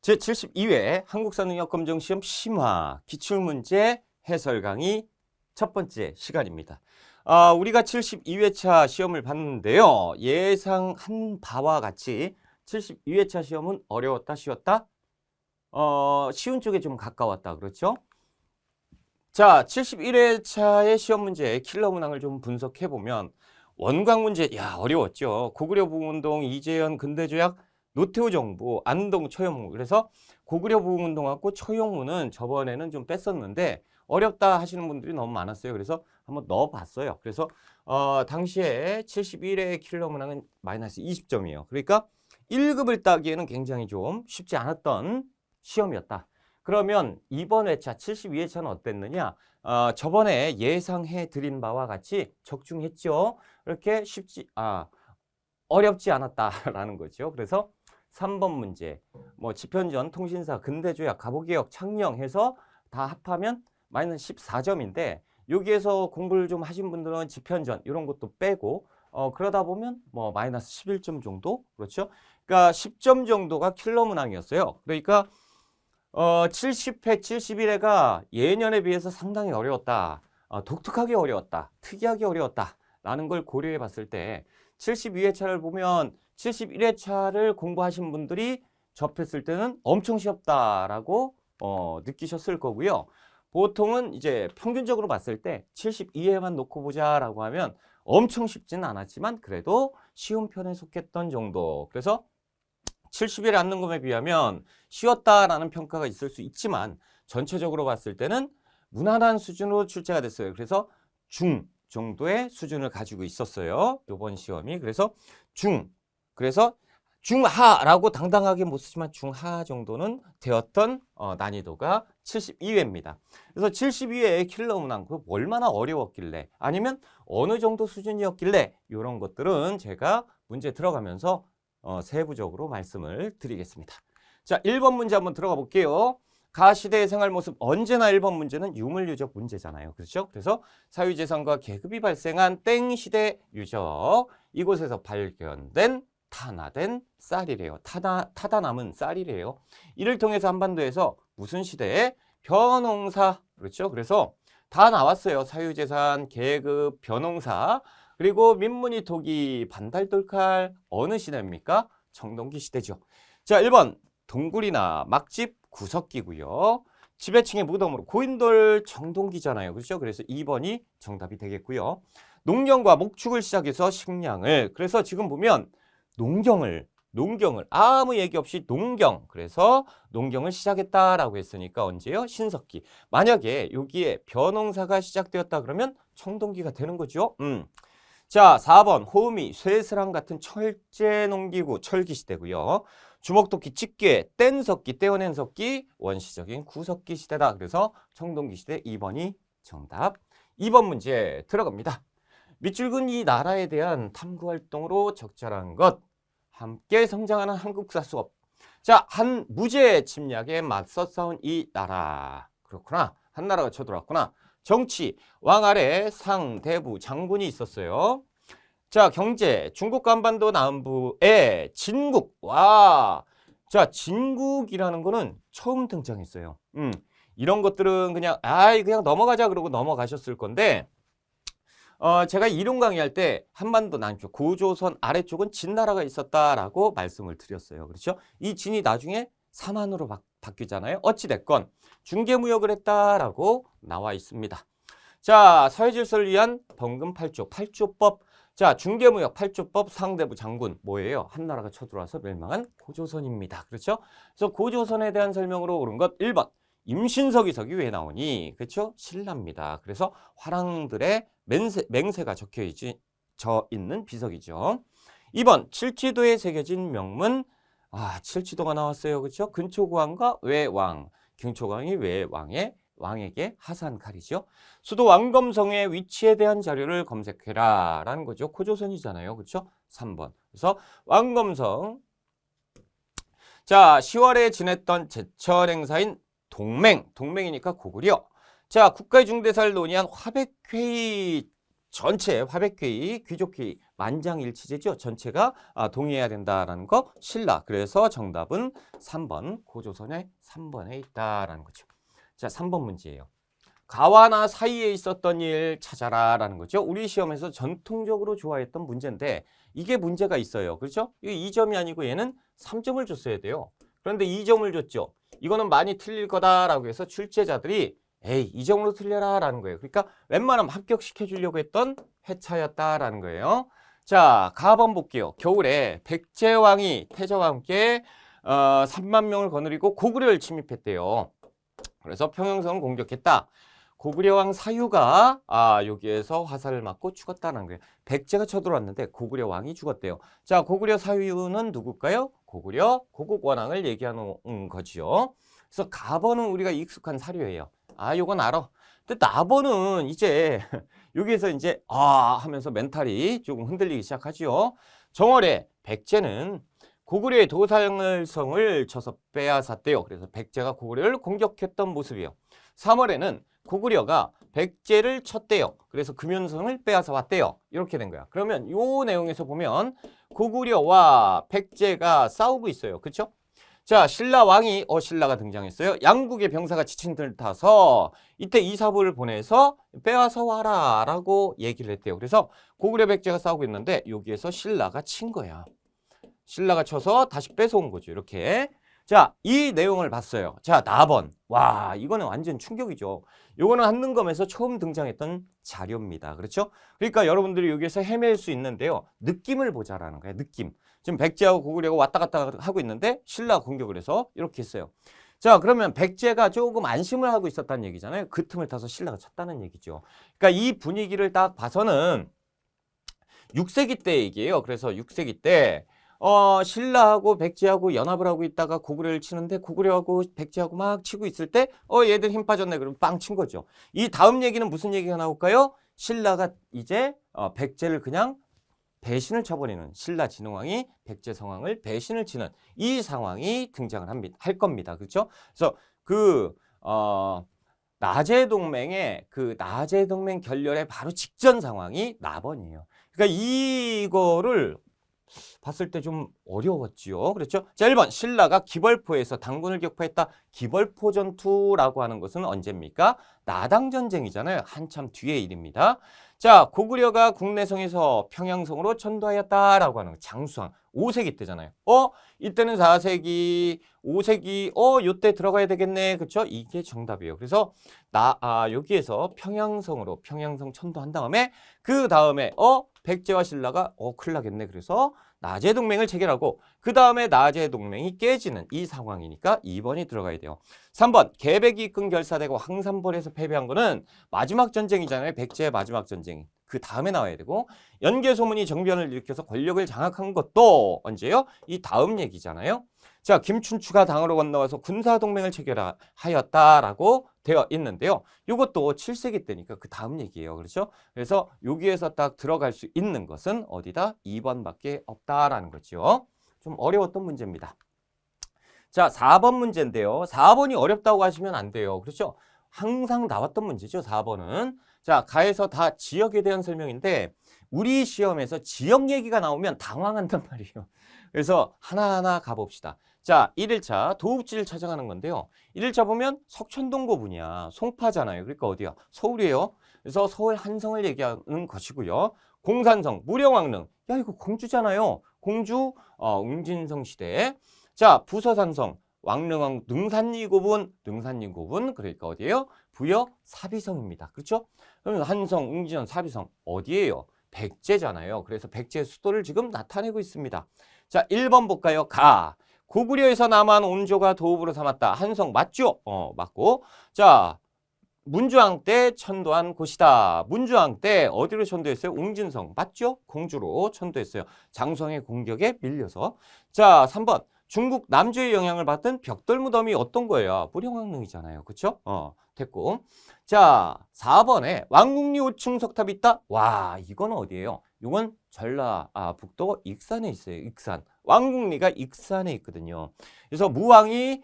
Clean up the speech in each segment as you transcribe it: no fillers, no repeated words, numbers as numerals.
제72회 한국사능력검정시험 심화 기출문제 해설 강의 첫 번째 시간입니다. 우리가 72회차 시험을 봤는데요. 예상한 바와 같이 72회차 시험은 어려웠다, 쉬웠다? 쉬운 쪽에 좀 가까웠다. 그렇죠? 자, 71회차의 시험 문제의 킬러 문항을 좀 분석해보면 원광 문제, 어려웠죠. 고구려 부운동, 이재현 근대조약, 노태우 정부, 안동 처용무. 그래서 고구려 부운동하고 처용무는 저번에는 좀 뺐었는데 어렵다 하시는 분들이 너무 많았어요. 그래서 한번 넣어봤어요. 그래서 당시에 71회 킬러 문항은 마이너스 20점이에요. 그러니까 1급을 따기에는 굉장히 좀 쉽지 않았던 시험이었다. 그러면 이번 회차 72회차는 어땠느냐? 저번에 예상해 드린 바와 같이 적중했죠. 이렇게 어렵지 않았다라는 거죠. 그래서 3번 문제, 지편전, 통신사, 근대조약, 가보개혁, 창녕해서 다 합하면 마이너스 14점인데 여기에서 공부를 좀 하신 분들은 지편전 이런 것도 빼고 그러다 보면 마이너스 11점 정도, 그렇죠? 그러니까 10점 정도가 킬러 문항이었어요. 그러니까 70회, 71회가 예년에 비해서 상당히 어려웠다. 독특하게 어려웠다. 특이하게 어려웠다. 라는 걸 고려해 봤을 때 72회차를 보면 71회차를 공부하신 분들이 접했을 때는 엄청 쉬웠다라고 느끼셨을 거고요. 보통은 이제 평균적으로 봤을 때 72회만 놓고 보자라고 하면 엄청 쉽지는 않았지만 그래도 쉬운 편에 속했던 정도. 그래서 70일 앉는 것에 비하면 쉬웠다라는 평가가 있을 수 있지만 전체적으로 봤을 때는 무난한 수준으로 출제가 됐어요. 그래서 중 정도의 수준을 가지고 있었어요. 이번 시험이. 그래서 그래서 중하라고 당당하게 못 쓰지만 중하 정도는 되었던 난이도가 72회입니다. 그래서 72회의 킬러 문항, 얼마나 어려웠길래 아니면 어느 정도 수준이었길래 이런 것들은 제가 문제 들어가면서 세부적으로 말씀을 드리겠습니다. 자, 1번 문제 한번 들어가 볼게요. 가시대의 생활 모습, 언제나 1번 문제는 유물유적 문제잖아요. 그렇죠? 그래서 사유재산과 계급이 발생한 땡 시대 유적, 이곳에서 발견된 탄화된 쌀이래요. 타다 남은 쌀이래요. 이를 통해서 한반도에서 무슨 시대에 벼농사, 그렇죠? 그래서 다 나왔어요. 사유재산, 계급, 벼농사. 그리고 민문이 토기, 반달돌칼, 어느 시대입니까? 청동기 시대죠. 자, 1번 동굴이나 막집, 구석기고요. 지배층의 무덤으로 고인돌, 청동기잖아요. 그렇죠? 그래서 2번이 정답이 되겠고요. 농경과 목축을 시작해서 식량을, 그래서 지금 보면 농경을 아무 얘기 없이 그래서 농경을 시작했다라고 했으니까 언제요? 신석기. 만약에 여기에 벼농사가 시작되었다 그러면 청동기가 되는 거죠. 자, 4번 호음이, 쇠스랑 같은 철제 농기구, 철기 시대고요. 주먹토끼, 집게, 뗀석기, 떼어낸 석기, 원시적인 구석기 시대다. 그래서 청동기 시대 2번이 정답. 2번 문제 들어갑니다. 밑줄근 이 나라에 대한 탐구활동으로 적절한 것, 함께 성장하는 한국사 수업. 자, 한 무제 침략에 맞서 싸운 이 나라. 그렇구나. 한 나라가 쳐들어왔구나. 정치, 왕 아래 상, 대부, 장군이 있었어요. 자, 경제, 중국 한반도 남부에 진국. 와, 자, 진국이라는 거는 처음 등장했어요. 이런 것들은 그냥 넘어가자 그러고 넘어가셨을 건데 제가 이론 강의할 때 한반도 남쪽, 고조선 아래쪽은 진나라가 있었다라고 말씀을 드렸어요. 그렇죠? 이 진이 나중에 삼한으로 바뀌잖아요. 어찌됐건 중개무역을 했다라고 나와 있습니다. 자, 사회질서를 위한 범금 8조, 8조법. 자, 중개무역 8조법, 상대부 장군 뭐예요? 한나라가 쳐들어와서 멸망한 고조선입니다. 그렇죠? 그래서 고조선에 대한 설명으로 옳은 것 1번. 임신석이석이 왜 나오니? 그렇죠? 신라입니다. 그래서 화랑들의 맹세가 적혀 있는 비석이죠. 2번. 칠지도에 새겨진 명문. 칠지도가 나왔어요. 그렇죠? 근초고왕과 외왕. 경초고왕이 왕에게 하사한 칼이죠. 수도 왕검성의 위치에 대한 자료를 검색해라 라는 거죠. 고조선이잖아요. 그렇죠? 3번. 그래서 왕검성. 자, 10월에 지냈던 제철 행사인 동맹이니까 고구려. 자, 국가의 중대사를 논의한 화백회의, 전체 화백회의, 귀족회의 만장일치제죠. 전체가 동의해야 된다라는 거 신라. 그래서 정답은 3번 고조선의 3번에 있다라는 거죠. 자, 3번 문제예요. 가와 나 사이에 있었던 일 찾아라 라는 거죠. 우리 시험에서 전통적으로 좋아했던 문제인데 이게 문제가 있어요. 그렇죠? 이게 2점이 아니고 얘는 3점을 줬어야 돼요. 그런데 2점을 줬죠. 이거는 많이 틀릴 거다라고 해서 출제자들이 에이 2점으로 틀려라 라는 거예요. 그러니까 웬만하면 합격시켜 주려고 했던 회차였다라는 거예요. 자, 가번 볼게요. 겨울에 백제왕이 태조와 함께 3만 명을 거느리고 고구려를 침입했대요. 그래서 평양성을 공격했다. 고구려 왕 사유가 여기에서 화살을 맞고 죽었다는 거예요. 백제가 쳐들어왔는데 고구려 왕이 죽었대요. 자, 고구려 사유는 누굴까요? 고구려 고국 원왕을 얘기하는 거지요. 그래서 가번은 우리가 익숙한 사료예요. 요건 알아. 근데 나번은 이제 여기에서 이제 하면서 멘탈이 조금 흔들리기 시작하지요. 정월에 백제는 고구려의 도상을성을 쳐서 빼앗았대요. 그래서 백제가 고구려를 공격했던 모습이에요. 3월에는 고구려가 백제를 쳤대요. 그래서 금연성을 빼앗아 왔대요. 이렇게 된 거야. 그러면 요 내용에서 보면 고구려와 백제가 싸우고 있어요. 그렇죠? 자, 신라 왕이 신라가 등장했어요. 양국의 병사가 지친 듯 타서 이때 이사부를 보내서 빼앗아 와라 라고 얘기를 했대요. 그래서 고구려 백제가 싸우고 있는데 여기에서 신라가 친 거야. 신라가 쳐서 다시 뺏어온 거죠. 이렇게. 자, 이 내용을 봤어요. 자, 나번. 와, 이거는 완전 충격이죠. 요거는 한능검에서 처음 등장했던 자료입니다. 그렇죠? 그러니까 여러분들이 여기에서 헤맬 수 있는데요. 느낌을 보자라는 거예요. 느낌. 지금 백제하고 고구려가 왔다 갔다 하고 있는데 신라가 공격을 해서 이렇게 했어요. 자, 그러면 백제가 조금 안심을 하고 있었다는 얘기잖아요. 그 틈을 타서 신라가 쳤다는 얘기죠. 그러니까 이 분위기를 딱 봐서는 6세기 때 얘기예요. 그래서 6세기 때 신라하고 백제하고 연합을 하고 있다가 고구려를 치는데 고구려하고 백제하고 막 치고 있을 때 얘들 힘 빠졌네 그러면 빵 친 거죠. 이 다음 얘기는 무슨 얘기가 나올까요? 신라가 이제 백제를 그냥 배신을 쳐버리는 신라 진흥왕이 백제 성왕을 배신을 치는 이 상황이 등장을 할 겁니다. 그렇죠? 그래서 나제 동맹의 나제 동맹 결렬의 바로 직전 상황이 나번이에요. 그러니까 이거를 봤을 때 좀 어려웠지요. 그렇죠? 자, 1번 신라가 기벌포에서 당군을 격파했다. 기벌포 전투라고 하는 것은 언제입니까? 나당 전쟁이잖아요. 한참 뒤의 일입니다. 자, 고구려가 국내성에서 평양성으로 천도하였다라고 하는 거. 장수왕 5세기 때잖아요. 이때는 4세기, 5세기, 요때 들어가야 되겠네. 그렇죠? 이게 정답이에요. 그래서 여기에서 평양성으로 평양성 천도한 다음에 그 다음에 백제와 신라가 큰일 나겠네. 그래서 나제 동맹을 체결하고 그 다음에 나제 동맹이 깨지는 이 상황이니까 2번이 들어가야 돼요. 3번 계백이 이끈 결사되고 항산벌에서 패배한 거는 마지막 전쟁이잖아요. 백제의 마지막 전쟁이. 그 다음에 나와야 되고 연개소문이 정변을 일으켜서 권력을 장악한 것도 언제요? 이 다음 얘기잖아요. 자, 김춘추가 당으로 건너와서 군사동맹을 체결하였다라고 되어 있는데요. 이것도 7세기 때니까 그 다음 얘기예요. 그렇죠? 그래서 여기에서 딱 들어갈 수 있는 것은 어디다? 2번밖에 없다라는 거죠. 좀 어려웠던 문제입니다. 자, 4번 문제인데요. 4번이 어렵다고 하시면 안 돼요. 그렇죠? 항상 나왔던 문제죠. 4번은. 자, 가에서 다 지역에 대한 설명인데 우리 시험에서 지역 얘기가 나오면 당황한단 말이에요. 그래서 하나하나 가봅시다. 자, 1일차 도읍지를 찾아가는 건데요. 1일차 보면 석천동고분이야. 송파잖아요. 그러니까 어디야? 서울이에요. 그래서 서울 한성을 얘기하는 것이고요. 공산성, 무령왕릉. 야, 이거 공주잖아요. 공주, 웅진성 시대. 자, 부서산성, 왕릉왕, 능산리고분, 그러니까 어디예요? 부여 사비성입니다. 그렇죠? 그러면 한성, 웅진성, 사비성 어디예요? 백제잖아요. 그래서 백제의 수도를 지금 나타내고 있습니다. 자, 1번 볼까요? 고구려에서 남한 온조가 도읍으로 삼았다. 한성 맞죠? 맞고. 자, 문주왕 때 천도한 곳이다. 문주왕 때 어디로 천도했어요? 웅진성 맞죠? 공주로 천도했어요. 장수왕의 공격에 밀려서. 자, 3번 중국 남주의 영향을 받던 벽돌무덤이 어떤 거예요? 무령왕릉이잖아요. 그렇죠? 됐고. 자, 4번에 왕궁리 5층 석탑이 있다. 와, 이건 어디예요? 이건 전라북도 익산에 있어요. 익산. 왕궁리가 익산에 있거든요. 그래서 무왕이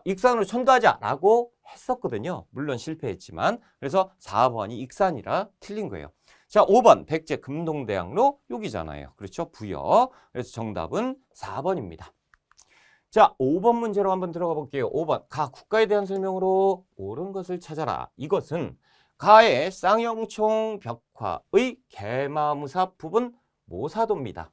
익산으로 천도하자라고 했었거든요. 물론 실패했지만. 그래서 4번이 익산이라 틀린 거예요. 자, 5번 백제 금동대학로 여기잖아요. 그렇죠? 부여. 그래서 정답은 4번입니다. 자, 5번 문제로 한번 들어가 볼게요. 5번 가 국가에 대한 설명으로 옳은 것을 찾아라. 이것은 가의 쌍용총 벽화의 계마무사 부분 모사도입니다.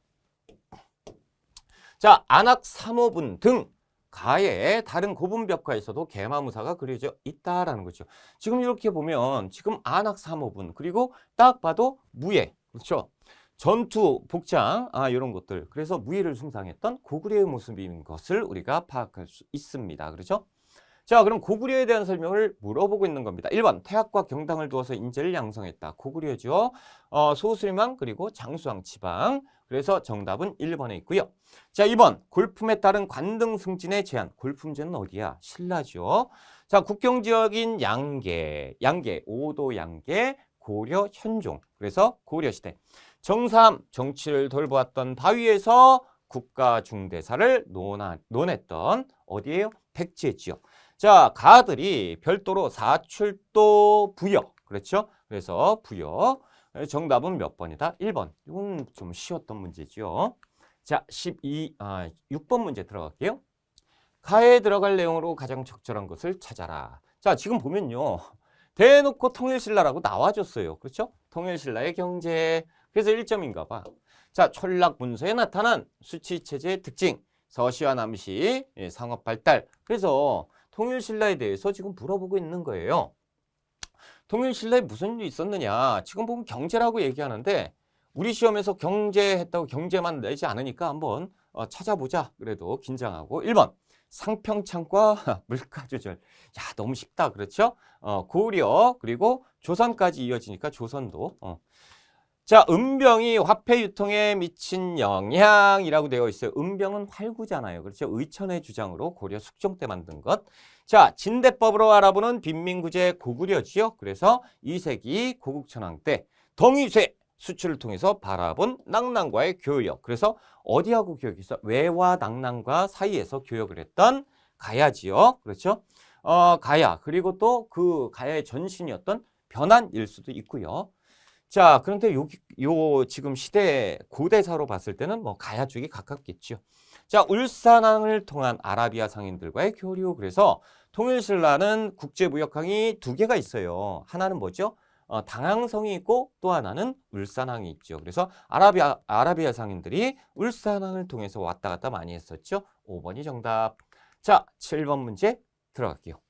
자, 안악 3호분 등 가의 다른 고분 벽화에서도 계마무사가 그려져 있다라는 거죠. 지금 이렇게 보면 지금 안악 3호분 그리고 딱 봐도 무예, 그렇죠? 전투, 복장, 이런 것들. 그래서 무예를 숭상했던 고구려의 모습인 것을 우리가 파악할 수 있습니다. 그렇죠? 자, 그럼 고구려에 대한 설명을 물어보고 있는 겁니다. 1번 태학과 경당을 두어서 인재를 양성했다. 고구려죠. 소수림왕 그리고 장수왕 지방. 그래서 정답은 1번에 있고요. 자, 2번 골품에 따른 관등 승진의 제한. 골품제는 어디야? 신라죠. 자, 국경지역인 양계, 5도 양계, 고려 현종. 그래서 고려시대. 정삼 정치를 돌보았던 바위에서 국가 중대사를 논했던 어디예요? 백제지요. 자, 가들이 별도로 사출도 부여. 그렇죠? 그래서 부여. 정답은 몇 번이다? 1번. 이건 좀 쉬웠던 문제죠. 자, 6번 문제 들어갈게요. 가에 들어갈 내용으로 가장 적절한 것을 찾아라. 자, 지금 보면요. 대놓고 통일신라라고 나와줬어요. 그렇죠? 통일신라의 경제. 그래서 1점인가 봐. 자, 촌락 문서에 나타난 수치체제의 특징. 서시와 남시, 상업 발달. 그래서 통일신라에 대해서 지금 물어보고 있는 거예요. 통일신라에 무슨 일이 있었느냐. 지금 보면 경제라고 얘기하는데 우리 시험에서 경제했다고 경제만 내지 않으니까 한번 찾아보자. 그래도 긴장하고. 1번 상평창과 물가조절. 야, 너무 쉽다. 그렇죠? 고려 그리고 조선까지 이어지니까 조선도. 자, 은병이 화폐 유통에 미친 영향이라고 되어 있어요. 은병은 활구잖아요. 그렇죠? 의천의 주장으로 고려 숙종 때 만든 것. 자, 진대법으로 알아보는 빈민구제 고구려지요. 그래서 2세기 고국천왕 때 덩이쇠 수출을 통해서 바라본 낭랑과의 교역. 그래서 어디하고 교역이 있어? 외와 낭랑과 사이에서 교역을 했던 가야지요. 그렇죠? 가야. 그리고 또 그 가야의 전신이었던 변한일 수도 있고요. 자, 그런데 요 지금 시대 고대사로 봤을 때는 뭐 가야 쪽이 가깝겠죠. 자, 울산항을 통한 아라비아 상인들과의 교류. 그래서 통일신라는 국제무역항이 2개가 있어요. 하나는 뭐죠? 당항성이 있고 또 하나는 울산항이 있죠. 그래서 아라비아 상인들이 울산항을 통해서 왔다 갔다 많이 했었죠. 5번이 정답. 자, 7번 문제 들어갈게요.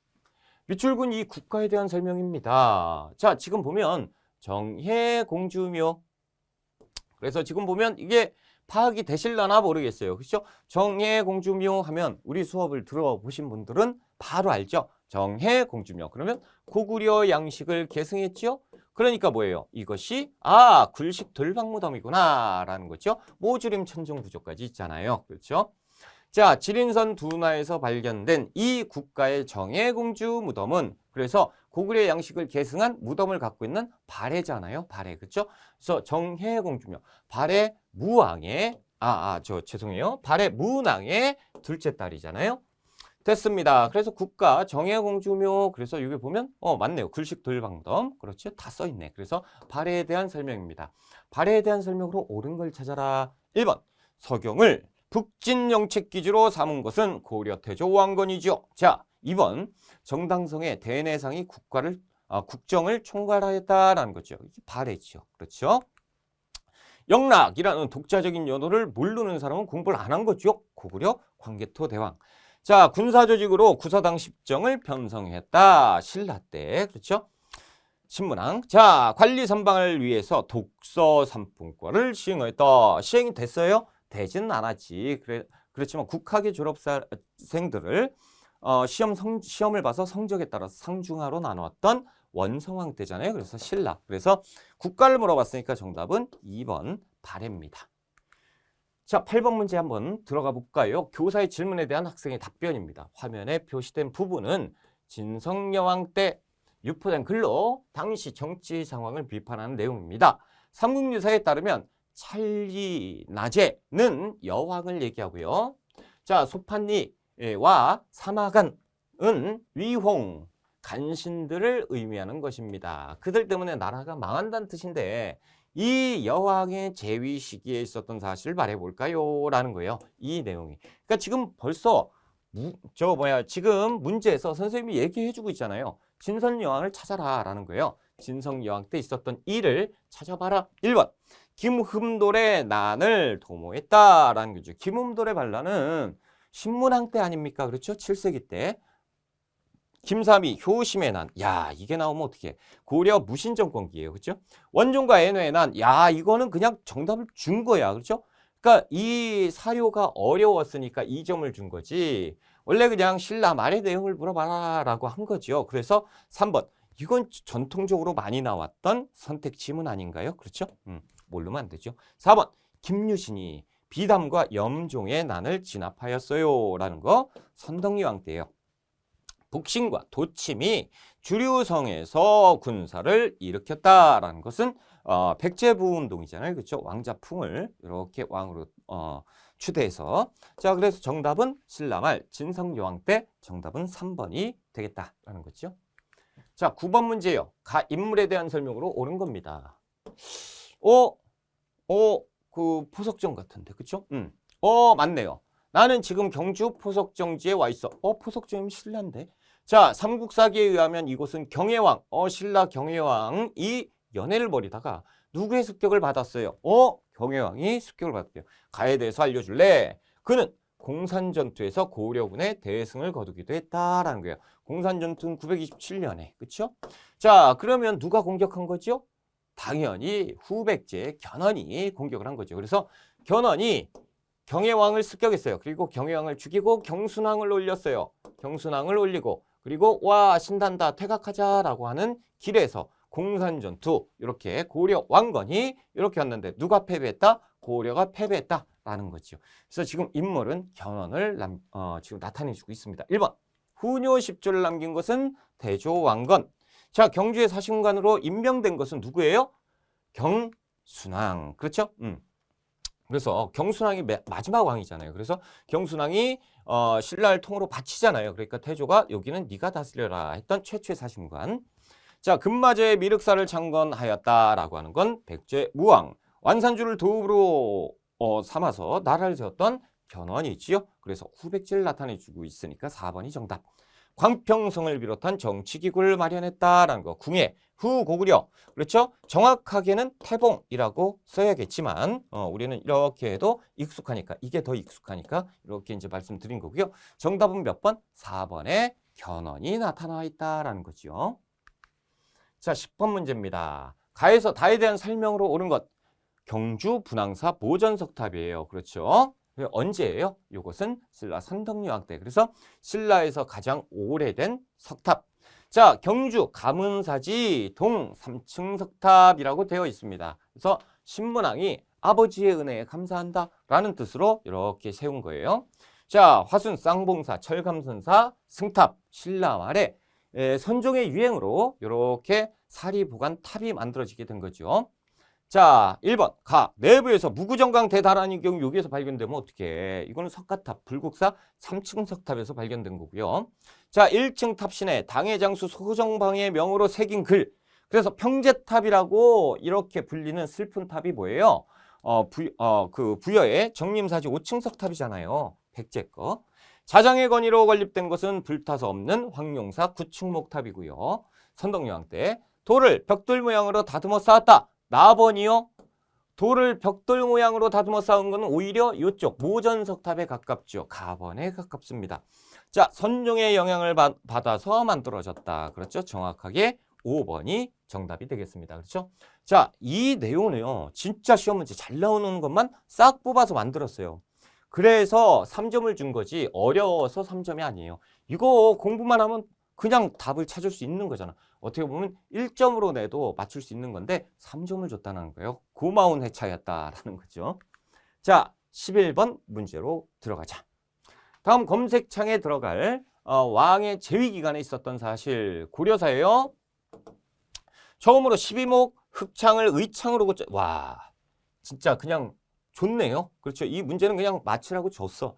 밑줄근 이 국가에 대한 설명입니다. 자, 지금 보면 정해공주묘. 그래서 지금 보면 이게 파악이 되실려나 모르겠어요. 그렇죠? 정해공주묘 하면 우리 수업을 들어보신 분들은 바로 알죠? 정해공주묘. 그러면 고구려 양식을 계승했죠? 그러니까 뭐예요? 이것이 굴식 돌방무덤이구나 라는 거죠. 모주림 천정 구조까지 있잖아요. 그렇죠? 자, 지린선 둔화에서 발견된 이 국가의 정해공주 무덤은 그래서 고구려 양식을 계승한 무덤을 갖고 있는 발해잖아요. 발해. 그렇죠? 그래서 정해공주묘. 발해 무왕의 죄송해요. 발해 무낭의 둘째 딸이잖아요. 됐습니다. 그래서 국가 정해공주묘. 그래서 여기 보면 맞네요. 굴식 돌방덤. 그렇죠? 다 써 있네. 그래서 발해에 대한 설명입니다. 발해에 대한 설명으로 옳은 걸 찾아라. 1번. 서경을 북진영책기지로 삼은 것은 고려 태조 왕건이죠. 자, 2번 정당성의 대내상이 국정을 총괄하였다라는 거죠. 이게 발해죠. 그렇죠? 영락이라는 독자적인 연호를 모르는 사람은 공부를 안 한 거죠. 고구려 광개토 대왕. 자, 군사조직으로 구서당 10정을 편성했다. 신라 때. 그렇죠? 신문왕. 자, 관리 선방을 위해서 독서 3품과를 시행했다. 시행이 됐어요? 되지는 않았지. 그렇지만 국학의 졸업생들을 시험을 봐서 성적에 따라서 상중하로 나누었던 원성왕 때잖아요. 그래서 신라. 그래서 국가를 물어봤으니까 정답은 2번 발해입니다. 자, 8번 문제 한번 들어가 볼까요? 교사의 질문에 대한 학생의 답변입니다. 화면에 표시된 부분은 진성여왕 때 유포된 글로 당시 정치 상황을 비판하는 내용입니다. 삼국유사에 따르면 찰리나제는 여왕을 얘기하고요. 자, 소판리와 사마간은 위홍, 간신들을 의미하는 것입니다. 그들 때문에 나라가 망한다는 뜻인데 이 여왕의 재위 시기에 있었던 사실을 말해볼까요? 라는 거예요. 이 내용이. 그러니까 지금 벌써 지금 문제에서 선생님이 얘기해주고 있잖아요. 진선여왕을 찾아라 라는 거예요. 진성여왕 때 있었던 일을 찾아봐라. 1번 김흠돌의 난을 도모했다라는 거죠. 김흠돌의 반란은 신문왕 때 아닙니까? 그렇죠? 7세기 때. 김삼이 효심의 난. 야, 이게 나오면 어떡해. 고려 무신정권기예요. 그렇죠? 원종과 애노의 난. 야, 이거는 그냥 정답을 준 거야. 그렇죠? 그러니까 이 사료가 어려웠으니까 이 점을 준 거지. 원래 그냥 신라 말의 내용을 물어봐라 라고 한 거죠. 그래서 3번. 이건 전통적으로 많이 나왔던 선택 지문 아닌가요? 그렇죠? 모르면 안 되죠. 4번. 김유신이 비담과 염종의 난을 진압하였어요. 라는 거 선덕여왕 때예요. 북신과 도침이 주류성에서 군사를 일으켰다라는 것은 백제부운동이잖아요. 그렇죠? 왕자풍을 이렇게 왕으로 추대해서 자 그래서 정답은 신라말 진성여왕 때 정답은 3번이 되겠다라는 거죠. 자 9번 문제요. 인물에 대한 설명으로 옳은 겁니다. 그 포석정 같은데 그렇죠? 맞네요. 나는 지금 경주 포석정지에 와 있어. 포석정이면 신라인데. 자, 삼국사기에 의하면 이곳은 경혜왕, 신라 경혜왕이 연애를 벌이다가 누구의 습격을 받았어요? 경혜왕이 습격을 받았대요. 가에 대해서 알려줄래? 그는 공산전투에서 고려군의 대승을 거두기도 했다라는 거예요. 공산전투는 927년에, 그렇죠? 자, 그러면 누가 공격한 거죠? 당연히 후백제 견훤이 공격을 한 거죠. 그래서 견훤이 경혜왕을 습격했어요. 그리고 경혜왕을 죽이고 경순왕을 올렸어요. 경순왕을 올리고 그리고 와 신단다 퇴각하자라고 하는 길에서 공산전투 이렇게 고려 왕건이 이렇게 왔는데 누가 패배했다? 고려가 패배했다라는 거죠. 그래서 지금 인물은 견훤을 지금 나타내주고 있습니다. 1번 후뇨 10조를 남긴 것은 대조왕건. 자 경주의 사신관으로 임명된 것은 누구예요? 경순왕. 그렇죠? 그래서 경순왕이 마지막 왕이잖아요. 그래서 경순왕이 신라를 통으로 바치잖아요. 그러니까 태조가 여기는 네가 다스려라 했던 최초의 사신관. 자 금마저의 미륵사를 창건하였다라고 하는 건 백제무왕. 완산주를 도읍으로 삼아서 나라를 세웠던 견훤이지요. 그래서 후백제를 나타내주고 있으니까 4번이 정답. 광평성을 비롯한 정치기구를 마련했다라는 거. 궁예, 후 고구려. 그렇죠? 정확하게는 태봉이라고 써야겠지만 우리는 이렇게 해도 익숙하니까 이게 더 익숙하니까 이렇게 이제 말씀드린 거고요. 정답은 몇 번? 4번에 견훤이 나타나 있다라는 거죠. 자, 10번 문제입니다. 가에서 다에 대한 설명으로 옳은 것. 경주 분황사 모전석탑이에요. 그렇죠? 언제예요? 이것은 신라 선덕여왕 때. 그래서 신라에서 가장 오래된 석탑. 자, 경주 가문사지 동 3층 석탑이라고 되어 있습니다. 그래서 신문왕이 아버지의 은혜에 감사한다 라는 뜻으로 이렇게 세운 거예요. 자, 화순 쌍봉사 철감선사 승탑 신라 말에 선종의 유행으로 이렇게 사리보관 탑이 만들어지게 된 거죠. 자, 1번 내부에서 무구정강 대다란이 경우 여기에서 발견되면 어떻게? 이거는 석가탑 불국사 3층 석탑에서 발견된 거고요. 자, 1층 탑신에 당의 장수 소정방의 명으로 새긴 글. 그래서 평제탑이라고 이렇게 불리는 슬픈 탑이 뭐예요? 그 부여의 정림사지 5층 석탑이잖아요. 백제 거. 자장의 건의로 건립된 것은 불타서 없는 황룡사 9층 목탑이고요. 선덕여왕 때 돌을 벽돌 모양으로 다듬어 쌓았다. 나번이요. 돌을 벽돌 모양으로 다듬어 쌓은 것은 오히려 이쪽 모전석탑에 가깝죠. 가번에 가깝습니다. 자, 선종의 영향을 받아서 만들어졌다. 그렇죠? 정확하게 5번이 정답이 되겠습니다. 그렇죠? 자, 이 내용은요. 진짜 시험 문제 잘 나오는 것만 싹 뽑아서 만들었어요. 그래서 3점을 준 거지 어려워서 3점이 아니에요. 이거 공부만 하면 그냥 답을 찾을 수 있는 거잖아. 어떻게 보면 1점으로 내도 맞출 수 있는 건데 3점을 줬다는 거예요. 고마운 회차였다라는 거죠. 자, 11번 문제로 들어가자. 다음 검색창에 들어갈 왕의 재위 기간에 있었던 사실 고려사예요. 처음으로 12목 흑창을 의창으로 고쳐. 와, 진짜 그냥 좋네요. 그렇죠. 이 문제는 그냥 맞추라고 줬어.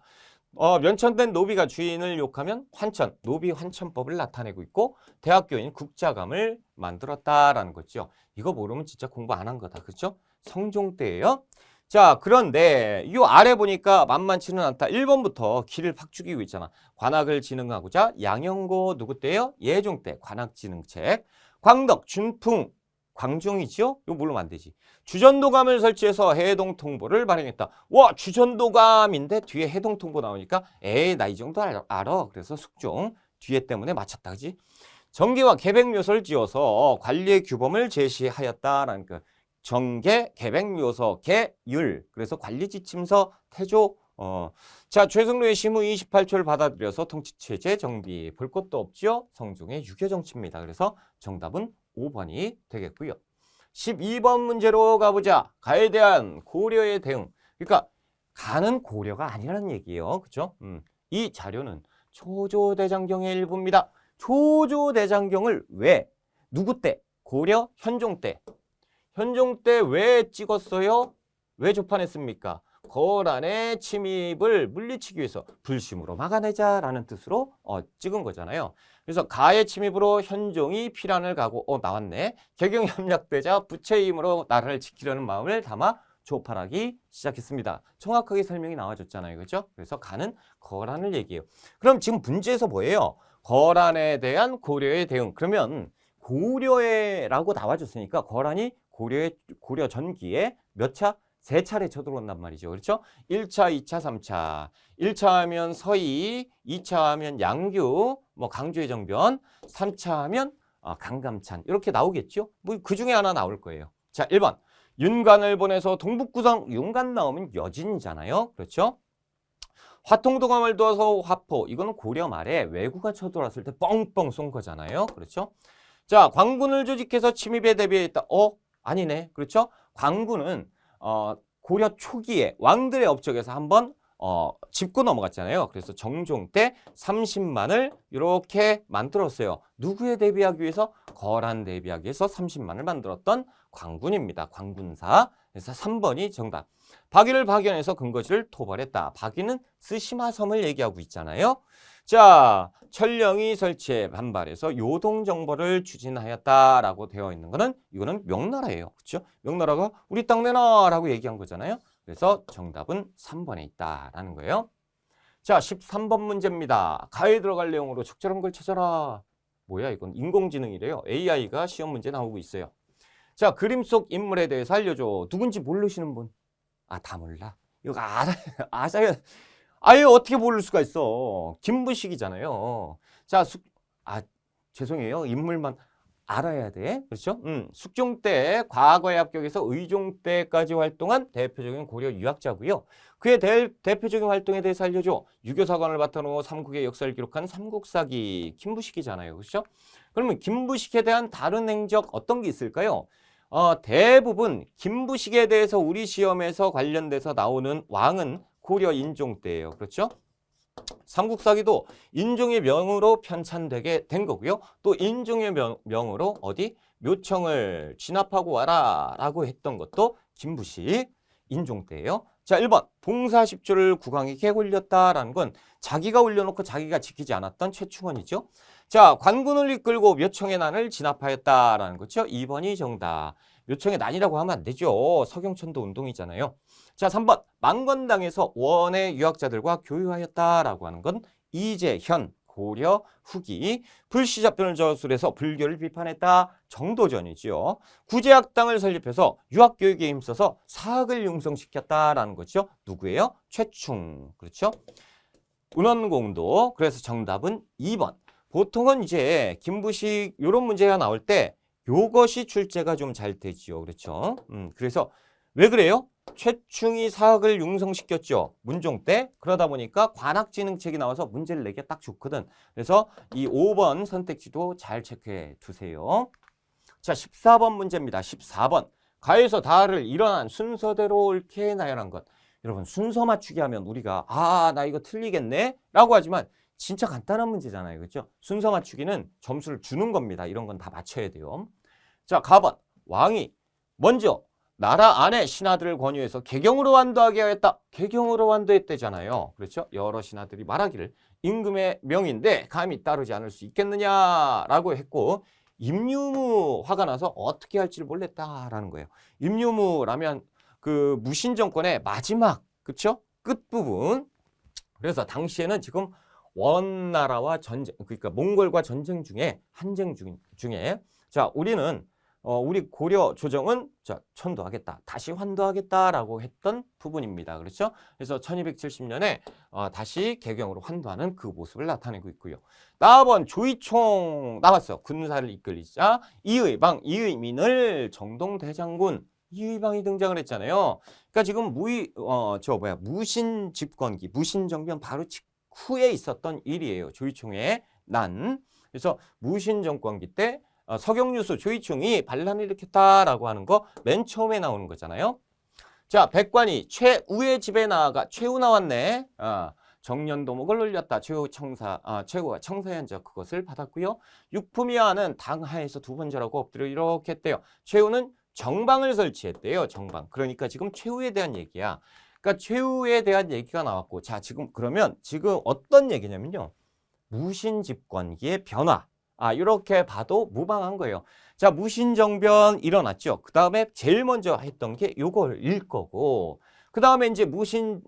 면천된 노비가 주인을 욕하면 환천, 노비 환천법을 나타내고 있고 대학교인 국자감을 만들었다라는 거죠. 이거 모르면 진짜 공부 안 한 거다. 그렇죠? 성종 때예요. 자, 그런데 이 아래 보니까 만만치는 않다. 1번부터 길을 팍 죽이고 있잖아. 관악을 진흥하고자 양형고 누구 때예요? 예종 때 관악진흥책. 광덕, 준풍, 광종이지요? 이거 모르면 안 되지. 주전도감을 설치해서 해동통보를 발행했다. 와, 주전도감인데 뒤에 해동통보 나오니까 에이, 나 이 정도 알아. 그래서 숙종 뒤에 때문에 맞췄다. 그지? 정계와 계백묘서를 지어서 관리의 규범을 제시하였다라는 그 정계, 계백묘서, 계율. 그래서 관리지침서, 태조. 자, 최승로의 시무 28초를 받아들여서 통치체제 정비. 볼 것도 없지요? 성종의 유교정치입니다. 그래서 정답은 5번이 되겠고요. 12번 문제로 가보자. 가에 대한 고려의 대응. 그러니까 가는 고려가 아니라는 얘기예요. 그렇죠? 이 자료는 초조대장경의 일부입니다. 초조대장경을 왜? 누구 때? 고려 현종 때. 현종 때 왜 찍었어요? 왜 조판했습니까? 거란의 침입을 물리치기 위해서 불심으로 막아내자라는 뜻으로 찍은 거잖아요. 그래서 가의 침입으로 현종이 피란을 가고 나왔네. 개경이 함락되자 부처의 힘으로 나라를 지키려는 마음을 담아 조판하기 시작했습니다. 정확하게 설명이 나와줬잖아요. 그렇죠? 그래서 가는 거란을 얘기해요. 그럼 지금 문제에서 뭐예요? 거란에 대한 고려의 대응. 그러면 고려에라고 나와줬으니까 거란이 고려 전기에 몇 차? 세 차례 쳐들어온단 말이죠. 그렇죠? 1차, 2차, 3차. 1차 하면 서희, 2차 하면 양규, 뭐 강주의 정변, 3차 하면 강감찬. 이렇게 나오겠죠? 뭐 그 중에 하나 나올 거예요. 자, 1번. 윤관을 보내서 동북구성, 윤관 나오면 여진이잖아요. 그렇죠? 화통도감을 두어서 화포. 이거는 고려 말에 왜구가 쳐들어왔을 때 뻥뻥 쏜 거잖아요. 그렇죠? 자, 광군을 조직해서 침입에 대비했다. 아니네. 그렇죠? 광군은 고려 초기에 왕들의 업적에서 한번 짚고 넘어갔잖아요. 그래서 정종 때 30만을 이렇게 만들었어요. 누구에 대비하기 위해서? 거란 대비하기 위해서 30만을 만들었던 광군입니다. 광군사. 그래서 3번이 정답. 박위를 박연해서 근거지를 토벌했다. 박위는 스시마섬을 얘기하고 있잖아요. 자, 천령이 설치해 반발해서 요동정벌을 추진하였다라고 되어 있는 거는 이거는 명나라예요. 그렇죠? 명나라가 우리 땅 내놔라고 얘기한 거잖아요. 그래서 정답은 3번에 있다라는 거예요. 자, 13번 문제입니다. 가에 들어갈 내용으로 적절한 걸 찾아라. 뭐야 이건? 인공지능이래요. AI가 시험 문제 나오고 있어요. 자, 그림 속 인물에 대해서 알려줘. 누군지 모르시는 분? 다 몰라. 이거 아셔야 아예 어떻게 모를 수가 있어. 김부식이잖아요. 자, 죄송해요. 인물만 알아야 돼. 그렇죠? 숙종 때 과거에 합격해서 의종 때까지 활동한 대표적인 고려 유학자고요. 그의 대표적인 활동에 대해서 알려줘. 유교사관을 바탕으로 삼국의 역사를 기록한 삼국사기 김부식이잖아요. 그렇죠? 그러면 김부식에 대한 다른 행적 어떤 게 있을까요? 대부분 김부식에 대해서 우리 시험에서 관련돼서 나오는 왕은 고려 인종 때예요. 그렇죠? 삼국사기도 인종의 명으로 편찬되게 된 거고요. 또 인종의 명으로 묘청을 진압하고 와라 라고 했던 것도 김부식 인종 때예요. 자, 1번 봉사십조를 국왕에게 올렸다라는 건 자기가 올려놓고 자기가 지키지 않았던 최충원이죠. 자, 관군을 이끌고 묘청의 난을 진압하였다라는 거죠. 2번이 정답. 묘청의 난이라고 하면 안 되죠. 서경천도 운동이잖아요. 자, 3번 망건당에서 원의 유학자들과 교유하였다라고 하는 건 이재현 고려 후기 불시잡편을 저술해서 불교를 비판했다. 정도전이죠. 구제학당을 설립해서 유학교육에 힘써서 사학을 융성시켰다라는 거죠. 누구예요? 최충. 그렇죠? 운원공도. 그래서 정답은 2번. 보통은 이제 김부식 이런 문제가 나올 때 요것이 출제가 좀 잘 되지요. 그렇죠? 그래서 왜 그래요? 최충이 사학을 융성시켰죠. 문종 때. 그러다 보니까 관악진흥책이 나와서 문제를 내기가 딱 좋거든. 그래서 이 5번 선택지도 잘 체크해 두세요. 자, 14번 문제입니다. 14번. 가에서 다를 일어난 순서대로 옳게 나열한 것. 여러분 순서 맞추기 하면 우리가 나 이거 틀리겠네? 라고 하지만 진짜 간단한 문제잖아요. 그렇죠? 순서 맞추기는 점수를 주는 겁니다. 이런 건 다 맞춰야 돼요. 자, 가번. 왕이 먼저 나라 안에 신하들을 권유해서 개경으로 완도하게 하였다. 개경으로 완도했대잖아요. 그렇죠? 여러 신하들이 말하기를 임금의 명인데 감히 따르지 않을 수 있겠느냐라고 했고 임유무화가 나서 어떻게 할지를 몰랐다라는 거예요. 임유무라면 그 무신 정권의 마지막, 그쵸? 끝부분. 그래서 당시에는 지금 원나라와 전쟁, 그러니까 몽골과 전쟁 중에 중에 자, 우리 고려 조정은 자, 천도하겠다, 다시 환도하겠다라고 했던 부분입니다. 그렇죠? 그래서 1270년에 다시 개경으로 환도하는 그 모습을 나타내고 있고요. 다음은 조이총 나왔어. 군사를 이끌리자 이의민을 정동대장군 이의방이 등장을 했잖아요. 그러니까 지금 무신 집권기, 무신 정변 바로 직후에 있었던 일이에요. 조이총의 난. 그래서 무신 정권기 때 서경유수 조이총이 반란을 일으켰다라고 하는 거 맨 처음에 나오는 거잖아요. 자, 백관이 최우의 집에 최우 나왔네. 정년도목을 올렸다. 최우가 청사현자 그것을 받았고요. 육품이하는 당하에서 두 번째라고 엎드려 이렇게 했대요. 최우는 정방을 설치했대요. 정방. 그러니까 지금 최우에 대한 얘기야. 그러니까 최우에 대한 얘기가 나왔고, 자, 지금 어떤 얘기냐면요. 무신 집권기의 변화. 이렇게 봐도 무방한 거예요. 자, 무신정변 일어났죠. 그 다음에 제일 먼저 했던 게 요걸 일 거고, 그 다음에 이제 무신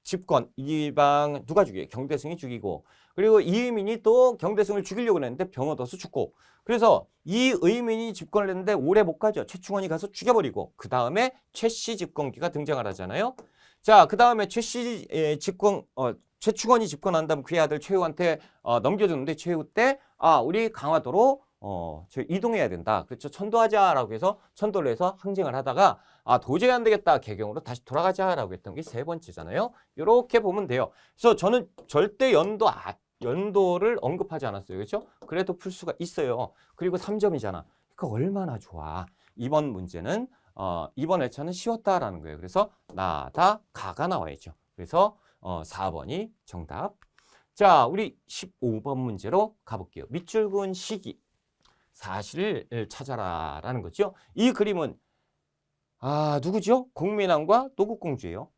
집권, 이방 누가 죽여요? 경대승이 죽이고, 그리고 이의민이 또 경대승을 죽이려고 했는데 병 얻어서 죽고, 그래서 이의민이 집권을 했는데 오래 못 가죠. 최충원이 가서 죽여버리고, 그 다음에 최씨 집권기가 등장을 하잖아요. 자, 그 다음에 최충원이 집권한 다음 그의 아들 최우한테 넘겨줬는데, 최우 때 우리 강화도로 저 이동해야 된다. 그렇죠. 천도하자라고 해서 천도를 해서 항쟁을 하다가 도저히 안 되겠다. 개경으로 다시 돌아가자라고 했던 게 세 번째잖아요. 이렇게 보면 돼요. 그래서 저는 절대 연도를 언급하지 않았어요. 그렇죠? 그래도 풀 수가 있어요. 그리고 3점이잖아. 그러니까 얼마나 좋아. 이번 문제는 이번 회차는 쉬웠다라는 거예요. 그래서 나다 가가 나와야죠. 그래서 4번이 정답. 자, 우리 15번 문제로 가볼게요. 밑줄 그은 시기, 사실을 찾아라라는 거죠. 이 그림은 누구죠? 공민왕과 노국공주예요.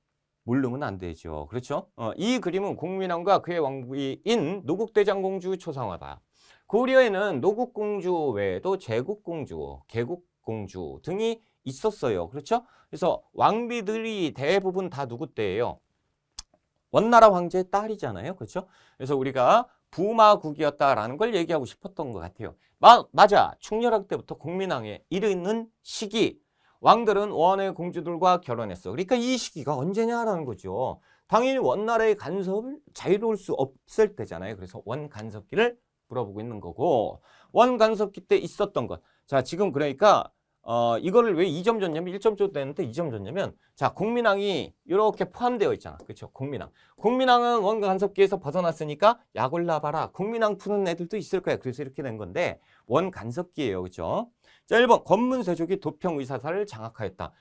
모르면 안 되죠. 그렇죠? 이 그림은 공민왕과 그의 왕비인 노국대장공주 초상화다. 고려에는 노국공주 외에도 제국공주, 개국공주 등이 있었어요. 그렇죠? 그래서 왕비들이 대부분 다 누구 때예요? 원나라 황제의 딸이잖아요. 그렇죠? 그래서 우리가 부마국이었다라는 걸 얘기하고 싶었던 것 같아요. 맞아. 충렬학 때부터 공민왕에 이르는 시기, 왕들은 원의 공주들과 결혼했어. 그러니까 이 시기가 언제냐라는 거죠. 당연히 원나라의 간섭을 자유로울 수 없을 때잖아요. 그래서 원간섭기를 물어보고 있는 거고, 원간섭기 때 있었던 것. 자, 지금 그러니까 이거를 왜 2점 줬냐면 1점 줘도 되는데 2점 줬냐면, 자, 공민왕이 이렇게 포함되어 있잖아. 그렇죠? 공민왕. 공민왕은 원간섭기에서 벗어났으니까 약 올라봐라. 공민왕 푸는 애들도 있을 거야. 그래서 이렇게 된 건데 원간섭기예요. 그렇죠? 자, 1번 권문세족이 도평의사사를 장악하였다.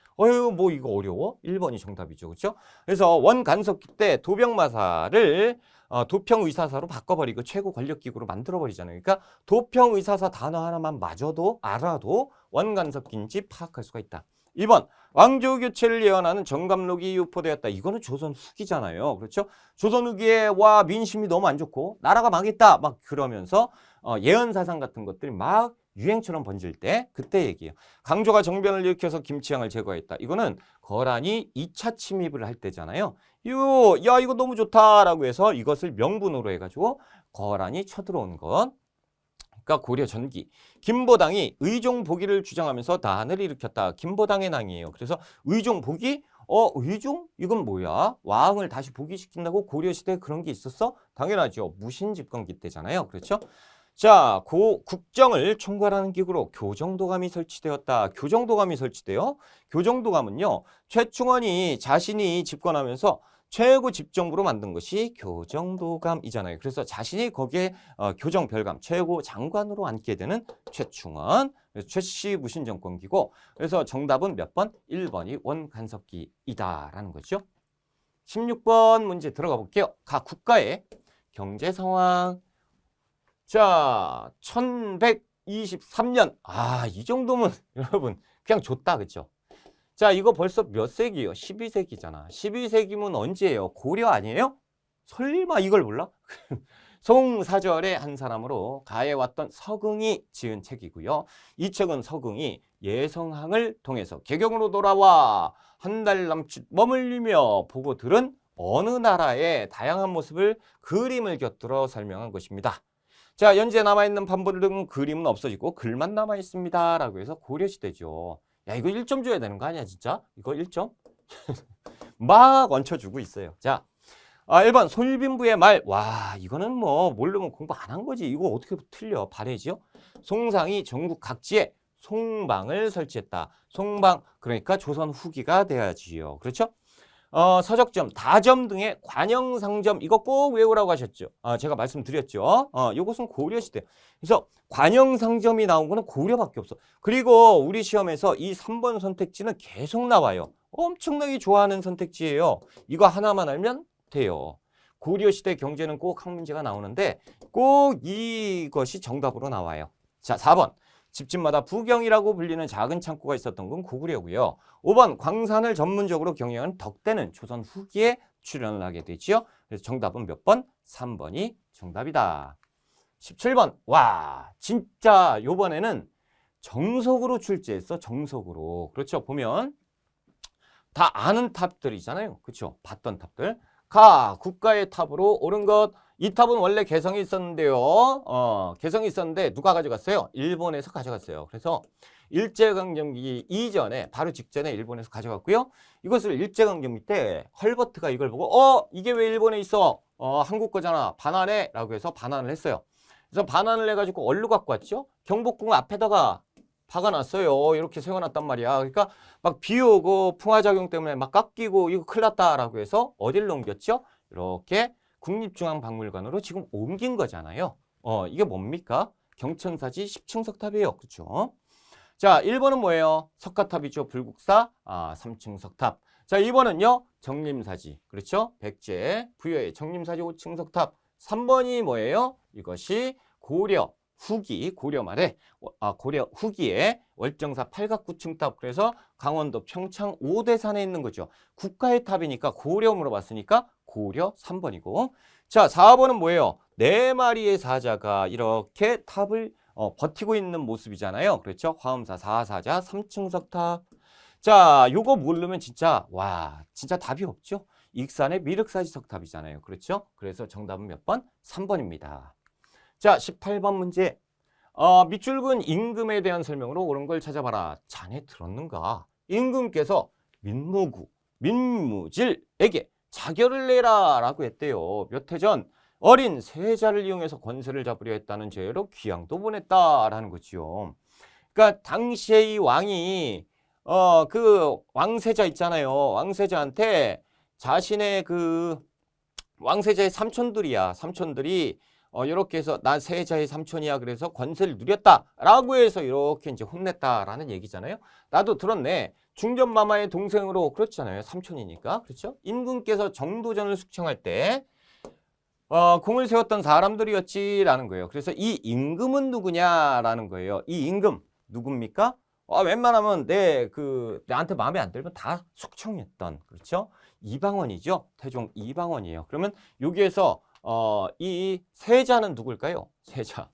뭐 이거 어려워? 1번이 정답이죠. 그렇죠? 그래서 원간섭기 때 도병마사를 도평의사사로 바꿔버리고 최고 권력기구로 만들어버리잖아요. 그러니까 도평의사사 단어 하나만 알아도 원간섭기인지 파악할 수가 있다. 2번 왕조 교체를 예언하는 정감록이 유포되었다. 이거는 조선 후기잖아요. 그렇죠? 조선 후기에 민심이 너무 안 좋고 나라가 망했다 막 그러면서 예언 사상 같은 것들이 막 유행처럼 번질 때 그때 얘기예요. 강조가 정변을 일으켜서 김치향을 제거했다. 이거는 거란이 2차 침입을 할 때잖아요. 야 이거 너무 좋다라고 해서 이것을 명분으로 해가지고 거란이 쳐들어온 것. 그러니까 고려 전기. 김보당이 의종보기를 주장하면서 난을 일으켰다. 김보당의 낭이에요. 그래서 의종보기? 의종? 이건 뭐야? 왕을 다시 보기시킨다고 고려시대에 그런 게 있었어? 당연하죠. 무신집권기 때잖아요. 그렇죠? 자, 국정을 총괄하는 기구로 교정도감이 설치되었다. 교정도감이 설치돼요. 교정도감은요, 최충원이 자신이 집권하면서 최고 집정부로 만든 것이 교정도감이잖아요. 그래서 자신이 거기에 교정별감, 최고 장관으로 앉게 되는 최충원. 그래서 최씨 무신정권기고, 그래서 정답은 몇 번? 1번이 원간섭기이다라는 거죠. 16번 문제 들어가 볼게요. 각 국가의 경제 상황. 자, 1123년. 이 정도면 여러분 그냥 좋다. 그쵸? 자, 이거 벌써 몇 세기예요? 12세기잖아. 12세기면 언제예요? 고려 아니에요? 설마 이걸 몰라? 송사절의 한 사람으로 가해왔던 서긍이 지은 책이고요. 이 책은 서긍이 예성항을 통해서 개경으로 돌아와 한 달 남짓 머물리며 보고 들은 어느 나라의 다양한 모습을 그림을 곁들여 설명한 것입니다. 자, 현재 남아있는 판본등 그림은 없어지고 글만 남아있습니다. 라고 해서 고려시대죠. 야, 이거 1점 줘야 되는 거 아니야, 진짜? 이거 1점? 막 얹혀주고 있어요. 자, 1번 손일빈부의 말. 와, 이거는 뭐 모르면 공부 안 한 거지. 이거 어떻게 틀려? 발해지요? 송상이 전국 각지에 송방을 설치했다. 송방, 그러니까 조선 후기가 돼야지요. 그렇죠? 서적점, 다점 등의 관영상점 이거 꼭 외우라고 하셨죠. 제가 말씀드렸죠. 이것은 고려시대. 그래서 관영상점이 나온 거는 고려밖에 없어. 그리고 우리 시험에서 이 3번 선택지는 계속 나와요. 엄청나게 좋아하는 선택지예요. 이거 하나만 알면 돼요. 고려시대 경제는 꼭 한 문제가 나오는데 꼭 이것이 정답으로 나와요. 자, 4번. 집집마다 부경이라고 불리는 작은 창고가 있었던 건 고구려고요. 5번 광산을 전문적으로 경영한 덕대는 조선 후기에 출연을 하게 되지요. 그래서 정답은 몇 번? 3번이 정답이다. 17번. 와, 진짜 요번에는 정석으로 출제했어. 정석으로. 그렇죠. 보면 다 아는 탑들이잖아요. 그렇죠. 봤던 탑들. 가, 국가의 탑으로 오른 것. 이 탑은 원래 개성이 있었는데요. 개성이 있었는데 누가 가져갔어요? 일본에서 가져갔어요. 그래서 일제강점기 이전에 바로 직전에 일본에서 가져갔고요. 이것을 일제강점기 때 헐버트가 이걸 보고 이게 왜 일본에 있어? 한국 거잖아. 반환해. 라고 해서 반환을 했어요. 그래서 반환을 해가지고 어디로 갖고 왔죠? 경복궁 앞에다가 박아놨어요. 이렇게 세워놨단 말이야. 그러니까 막 비 오고 풍화작용 때문에 막 깎이고 이거 큰일 났다라고 해서 어딜 넘겼죠? 이렇게 국립중앙박물관으로 지금 옮긴 거잖아요. 이게 뭡니까? 경천사지 10층 석탑이에요. 그렇죠? 자, 1번은 뭐예요? 석가탑이죠. 불국사 3층 석탑. 자, 2번은요. 정림사지. 그렇죠? 백제 부여의 정림사지 5층 석탑. 3번이 뭐예요? 이것이 고려 후기, 고려 말에 고려 후기에 월정사 팔각구층탑. 그래서 강원도 평창 오대산에 있는 거죠. 국가의 탑이니까 고려 물어봤으니까 고려 3번이고. 자, 4번은 뭐예요? 4마리의 사자가 이렇게 탑을 버티고 있는 모습이잖아요. 그렇죠? 화엄사 4사자 3층 석탑. 자, 요거 모르면 진짜 진짜 답이 없죠. 익산의 미륵사지 석탑이잖아요. 그렇죠? 그래서 정답은 몇 번? 3번입니다. 자, 18번 문제. 밑줄근 임금에 대한 설명으로 옳은 걸 찾아봐라. 자네 들었는가? 임금께서 민무질에게 자결을 내라 라고 했대요. 몇 해 전 어린 세자를 이용해서 권세를 잡으려 했다는 죄로 귀양도 보냈다라는 거지요. 그러니까 당시에 이 왕이 그 왕세자 있잖아요. 왕세자한테 자신의 그 왕세자의 삼촌들이 이렇게 해서 나 세자의 삼촌이야. 그래서 권세를 누렸다라고 해서 이렇게 이제 혼냈다라는 얘기잖아요. 나도 들었네. 중전마마의 동생으로 그렇잖아요. 삼촌이니까. 그렇죠? 임금께서 정도전을 숙청할 때 공을 세웠던 사람들이었지라는 거예요. 그래서 이 임금은 누구냐라는 거예요. 이 임금 누굽니까? 웬만하면 내한테 마음에 안 들면 다 숙청했던, 그렇죠? 이방원이죠. 태종 이방원이에요. 그러면 여기에서 이 세자는 누굴까요? 세자.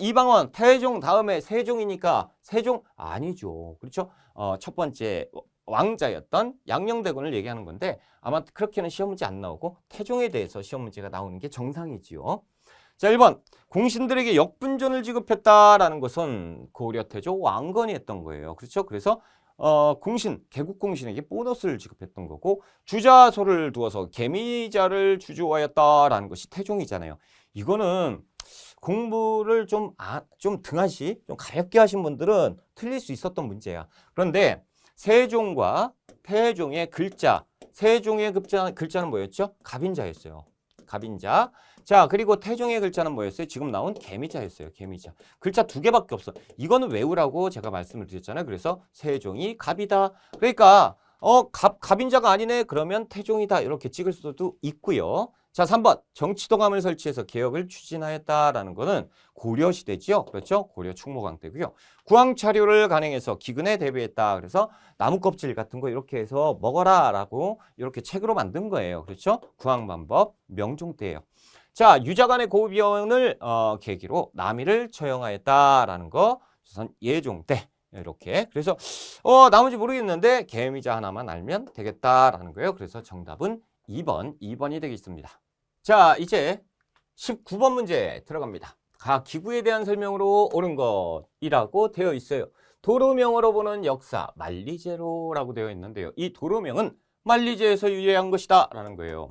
이방원, 태종 다음에 세종이니까 세종 아니죠. 그렇죠? 첫 번째 왕자였던 양녕대군을 얘기하는 건데 아마 그렇게는 시험 문제 안 나오고 태종에 대해서 시험 문제가 나오는 게 정상이지요. 자, 1번. 공신들에게 역분전을 지급했다라는 것은 고려 태조 왕건이 했던 거예요. 그렇죠? 그래서 개국 공신에게 보너스를 지급했던 거고 주자소를 두어서 개미자를 주조하였다라는 것이 태종이잖아요. 이거는 공부를 좀 등하시, 좀 가볍게 하신 분들은 틀릴 수 있었던 문제야. 그런데 세종과 태종의 글자, 세종의 글자는 뭐였죠? 갑인자였어요. 갑인자. 자, 그리고 태종의 글자는 뭐였어요? 지금 나온 개미자였어요. 개미자. 글자 2개밖에 없어. 이거는 외우라고 제가 말씀을 드렸잖아요. 그래서 세종이 갑이다. 그러니까 갑인자가 아니네. 그러면 태종이다. 이렇게 찍을 수도 있고요. 자, 3번. 정치도감을 설치해서 개혁을 추진하였다라는 거는 고려시대죠. 그렇죠? 고려 충무광 때고요. 구황차료를 간행해서 기근에 대비했다. 그래서 나무 껍질 같은 거 이렇게 해서 먹어라라고 이렇게 책으로 만든 거예요. 그렇죠? 구황만법 명종 때예요. 자, 유자간의 고비원을 계기로 남이를 처형하였다라는 거 조선 예종 때 이렇게. 그래서 나머지 모르겠는데 개미자 하나만 알면 되겠다라는 거예요. 그래서 정답은 2번이 되겠습니다. 자, 이제 19번 문제 들어갑니다. 각 기구에 대한 설명으로 옳은 것이라고 되어 있어요. 도로명으로 보는 역사 만리제로라고 되어 있는데요. 이 도로명은 만리제에서 유래한 것이다 라는 거예요.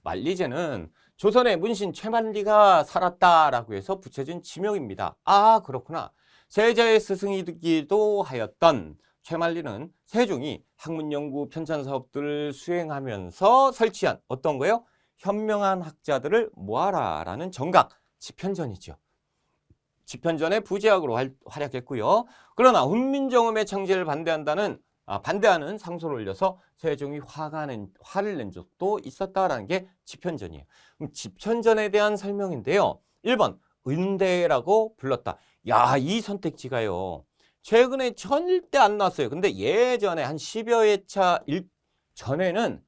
만리제는 조선의 문신 최만리가 살았다라고 해서 붙여진 지명입니다. 아, 그렇구나. 세자의 스승이기도 하였던 최만리는 세종이 학문연구 편찬사업들을 수행하면서 설치한 어떤 거요? 현명한 학자들을 모아라라는 정각, 집현전이죠. 집현전의 부제학으로 활약했고요. 그러나 훈민정음의 창제를 반대하는 상소를 올려서 세종이 화를 낸 적도 있었다라는 게 집현전이에요. 그럼 집현전에 대한 설명인데요. 1번 은대라고 불렀다. 야, 이 선택지가요. 최근에 절대 안 나왔어요. 근데 예전에 한 10여 회차 전에는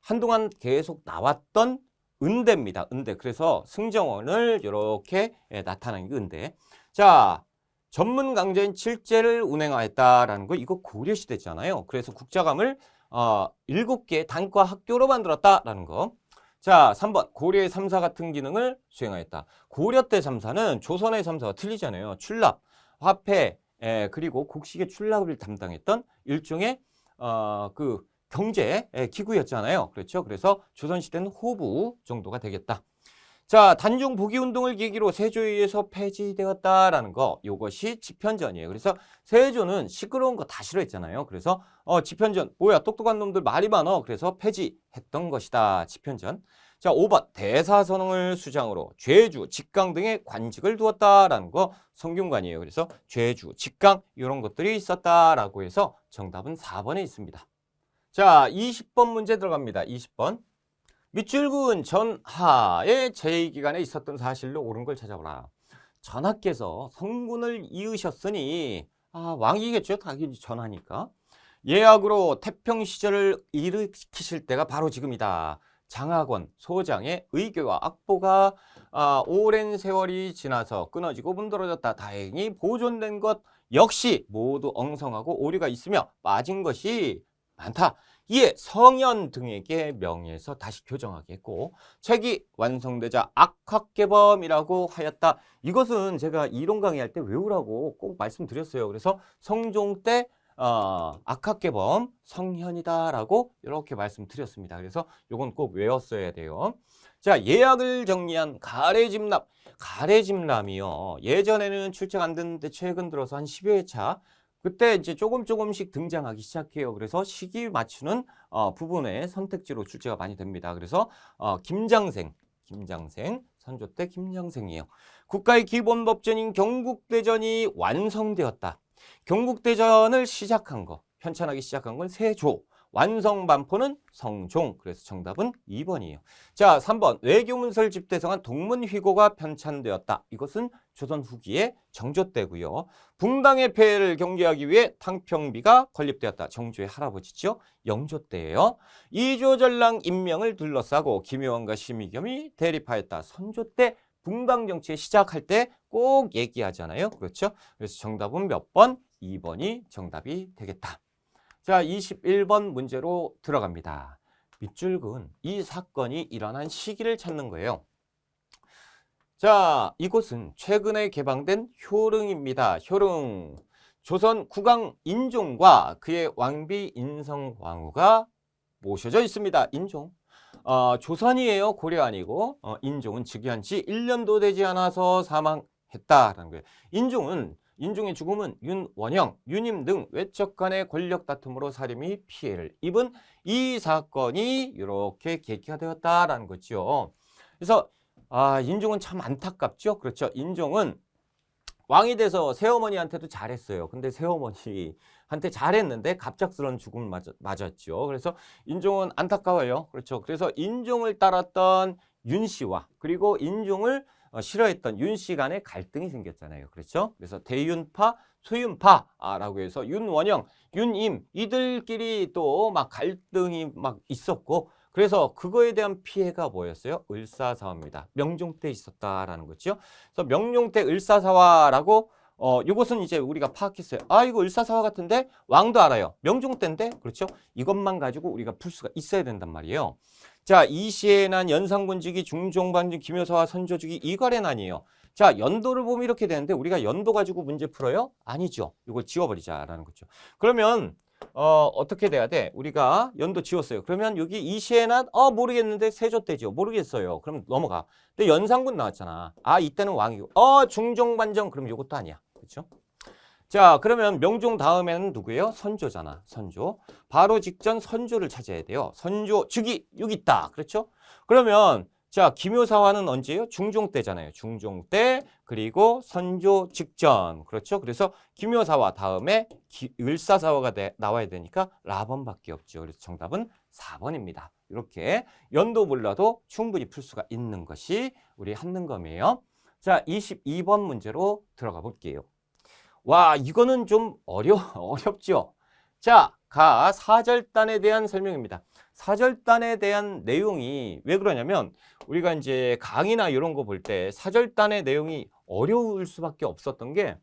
한동안 계속 나왔던 은대입니다. 은대. 그래서 승정원을 이렇게 나타낸 게 은대. 자, 전문 강좌인 칠제를 운행하였다라는 거 이거 고려시대잖아요. 그래서 국자감을 7개 단과 학교로 만들었다라는 거. 자, 3번 고려의 3사 같은 기능을 수행하였다. 고려 때 3사는 조선의 3사와 틀리잖아요. 출납, 화폐, 그리고 곡식의 출납을 담당했던 일종의 그 경제 기구였잖아요. 그렇죠? 그래서 조선시대는 호부 정도가 되겠다. 자, 단종 복위운동을 계기로 세조에 의해서 폐지되었다라는 거, 이것이 집현전이에요. 그래서 세조는 시끄러운 거 다 싫어했잖아요. 그래서 집현전, 뭐야 똑똑한 놈들 말이 많어. 그래서 폐지했던 것이다. 집현전. 자, 5번 대사선홍을 수장으로 죄주, 직강 등의 관직을 두었다라는 거 성균관이에요. 그래서 죄주, 직강 이런 것들이 있었다라고 해서 정답은 4번에 있습니다. 자, 20번 문제 들어갑니다. 20번. 밑줄근 전하의 제2기간에 있었던 사실로 옳은 걸 찾아보라. 전하께서 성군을 이으셨으니 왕이겠죠. 당연히 전하니까. 예약으로 태평 시절을 일으키실 때가 바로 지금이다. 장학원 소장의 의궤와 악보가 오랜 세월이 지나서 끊어지고 문드러졌다. 다행히 보존된 것 역시 모두 엉성하고 오류가 있으며 빠진 것이 많다. 이에 성현 등에게 명의해서 다시 교정하게 했고 책이 완성되자 악학개범이라고 하였다. 이것은 제가 이론 강의할 때 외우라고 꼭 말씀드렸어요. 그래서 성종 때 악학개범 성현이다라고 이렇게 말씀드렸습니다. 그래서 이건 꼭 외웠어야 돼요. 자, 예약을 정리한 가래집람이요. 예전에는 출제가 안 됐는데 최근 들어서 한 10여 회 차 그때 이제 조금씩 등장하기 시작해요. 그래서 시기 맞추는 부분의 선택지로 출제가 많이 됩니다. 그래서 김장생, 선조 때 김장생이에요. 국가의 기본 법전인 경국대전이 완성되었다. 경국대전을 편찬하기 시작한 건 세조. 완성 반포는 성종. 그래서 정답은 2번이에요. 자, 3번 외교문서를 집대성한 동문휘고가 편찬되었다. 이것은 조선 후기의 정조 때고요. 붕당의 폐해를 경계하기 위해 탕평비가 건립되었다. 정조의 할아버지죠. 영조 때예요. 이조전랑 임명을 둘러싸고 김효환과 심의겸이 대립하였다. 선조 때 붕당 정치 시작할 때 꼭 얘기하잖아요. 그렇죠? 그래서 정답은 몇 번? 2번이 정답이 되겠다. 자, 21번 문제로 들어갑니다. 밑줄근 이 사건이 일어난 시기를 찾는 거예요. 자, 이곳은 최근에 개방된 효릉입니다. 효릉. 조선 국왕 인종과 그의 왕비 인성왕후가 모셔져 있습니다. 인종. 조선이에요. 고려 아니고 인종은 즉위한 지 1년도 되지 않아서 사망했다라는 거예요. 인종의 죽음은 윤원형, 유님 등 외척 간의 권력 다툼으로 살인이 피해를 입은 이 사건이 이렇게 계기가 되었다라는 거죠. 그래서 인종은 참 안타깝죠. 그렇죠. 인종은 왕이 돼서 새어머니한테도 잘했어요. 근데 새어머니 한테 잘했는데 갑작스러운 죽음을 맞았죠. 그래서 인종은 안타까워요. 그렇죠. 그래서 인종을 따랐던 윤 씨와 그리고 인종을 싫어했던 윤 씨 간의 갈등이 생겼잖아요. 그렇죠? 그래서 대윤파, 소윤파라고 해서 윤원영, 윤임 이들끼리 또 막 갈등이 막 있었고 그래서 그거에 대한 피해가 뭐였어요? 을사사화입니다. 명종 때 있었다라는 거죠. 그래서 명종 때 을사사화라고 이것은 이제 우리가 파악했어요. 아, 이거 을사사화 같은데 왕도 알아요. 명종 때인데 그렇죠? 이것만 가지고 우리가 풀 수가 있어야 된단 말이에요. 자, 이시에 난 연산군직이 중종반직 기묘사화 선조직이 이괄해난이에요. 자, 연도를 보면 이렇게 되는데 우리가 연도 가지고 문제 풀어요? 아니죠. 이걸 지워버리자라는 거죠. 그러면 어떻게 돼야 돼? 우리가 연도 지웠어요. 그러면 여기 이시에 난 모르겠는데 세조 때죠. 모르겠어요. 그럼 넘어가. 근데 연산군 나왔잖아. 아, 이때는 왕이고. 중종반정 그럼 이것도 아니야. 그렇죠? 자, 그러면 명종 다음에는 누구예요? 선조잖아. 선조. 바로 직전 선조를 찾아야 돼요. 선조 즉위 여기 있다. 그렇죠? 그러면 자, 기묘사화는 언제예요? 중종 때잖아요. 중종 때 그리고 선조 직전. 그렇죠? 그래서 기묘사화 다음에 을사사화가 나와야 되니까 라번밖에 없죠. 그래서 정답은 4번입니다. 이렇게 연도 몰라도 충분히 풀 수가 있는 것이 우리 한능검이에요. 자, 22번 문제로 들어가 볼게요. 와, 이거는 좀 어렵죠. 자, 사절단에 대한 설명입니다. 사절단에 대한 내용이 왜 그러냐면 우리가 이제 강의나 이런 거 볼 때 사절단의 내용이 어려울 수밖에 없었던 게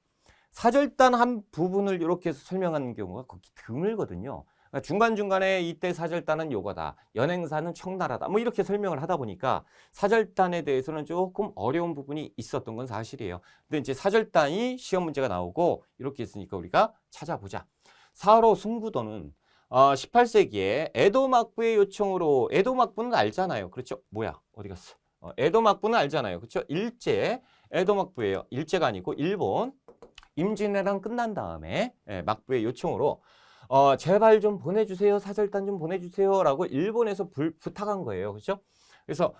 사절단 한 부분을 이렇게 해서 설명하는 경우가 거기 드물거든요. 그러니까 중간중간에 이때 사절단은 요거다. 연행사는 청나라다. 뭐 이렇게 설명을 하다 보니까 사절단에 대해서는 조금 어려운 부분이 있었던 건 사실이에요. 근데 이제 사절단이 시험 문제가 나오고 이렇게 있으니까 우리가 찾아보자. 사로 승부도는 18세기에 에도 막부의 요청으로 에도 막부는 알잖아요. 그렇죠? 뭐야? 어디 갔어? 에도 막부는 알잖아요. 그렇죠? 일제 에도 막부예요. 일제가 아니고 일본 임진왜란 끝난 다음에 막부의 요청으로 제발 좀 보내주세요. 사절단 좀 보내주세요. 라고 일본에서 부탁한 거예요. 그렇죠? 그래서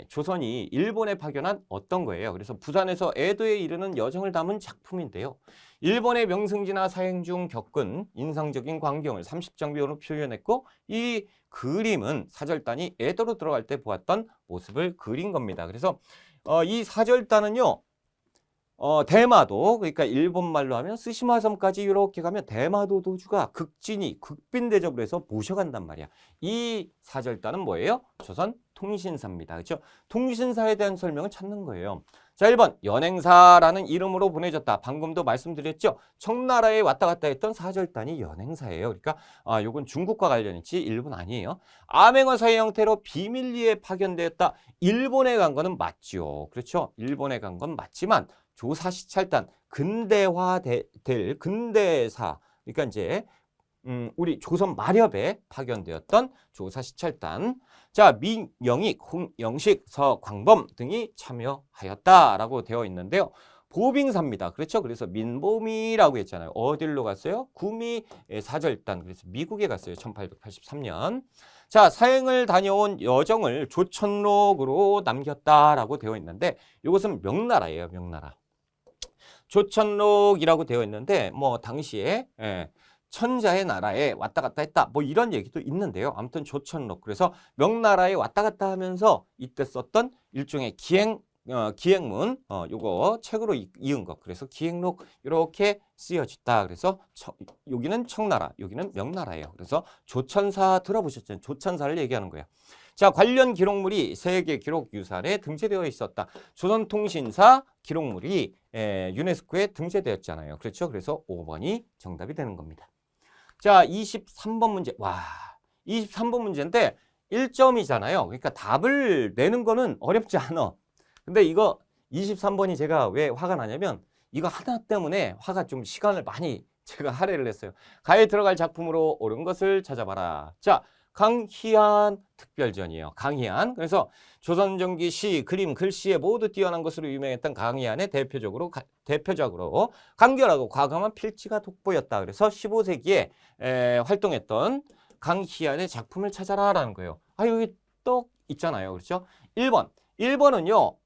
조선이 일본에 파견한 어떤 거예요. 그래서 부산에서 에도에 이르는 여정을 담은 작품인데요. 일본의 명승지나 사행 중 겪은 인상적인 광경을 30장비로 표현했고 이 그림은 사절단이 에도로 들어갈 때 보았던 모습을 그린 겁니다. 그래서 이 사절단은요. 대마도 그러니까 일본말로 하면 스시마섬까지 이렇게 가면 대마도 도주가 극빈 대접을 해서 모셔간단 말이야. 이 사절단은 뭐예요? 조선 통신사입니다. 그렇죠? 통신사에 대한 설명을 찾는 거예요. 자, 1번 연행사라는 이름으로 보내졌다. 방금도 말씀드렸죠. 청나라에 왔다 갔다 했던 사절단이 연행사예요. 그러니까 요건 중국과 관련 있지 일본 아니에요. 암행어사의 형태로 비밀리에 파견되었다. 일본에 간 거는 맞죠. 그렇죠? 일본에 간 건 맞지만 조사시찰단 근대화될 근대사 그러니까 이제 우리 조선 마렵에 파견되었던 조사시찰단 자 민영익, 홍영식, 서광범 등이 참여하였다라고 되어 있는데요. 보빙사입니다. 그렇죠? 그래서 민보미라고 했잖아요. 어디로 갔어요? 구미 사절단 그래서 미국에 갔어요. 1883년. 자, 사행을 다녀온 여정을 조천록으로 남겼다라고 되어 있는데 이것은 명나라예요. 명나라. 조천록이라고 되어 있는데 뭐 당시에 천자의 나라에 왔다 갔다 했다 뭐 이런 얘기도 있는데요. 아무튼 조천록 그래서 명나라에 왔다 갔다 하면서 이때 썼던 일종의 기행문 요거 책으로 이은 것 그래서 기행록 이렇게 쓰여졌다. 그래서 여기는 청나라 여기는 명나라예요. 그래서 조천사 들어보셨죠? 조천사를 얘기하는 거예요. 자, 관련 기록물이 세계 기록 유산에 등재되어 있었다. 조선통신사 기록물이 유네스코에 등재되었잖아요. 그렇죠? 그래서 5번이 정답이 되는 겁니다. 자, 23번 문제. 와, 23번 문제인데 1점이잖아요. 그러니까 답을 내는 거는 어렵지 않아. 근데 이거 23번이 제가 왜 화가 나냐면 이거 하나 때문에 화가 좀 시간을 많이 제가 할애를 했어요. 가에 들어갈 작품으로 옳은 것을 찾아봐라. 자, 강희안 특별전이에요. 강희안. 그래서 조선전기 시, 그림, 글씨에 모두 뛰어난 것으로 유명했던 강희안의 대표적으로 간결하고 과감한 필지가 돋보였다. 그래서 15세기에 활동했던 강희안의 작품을 찾아라라는 거예요. 여기 떡 있잖아요. 그렇죠? 1번은요.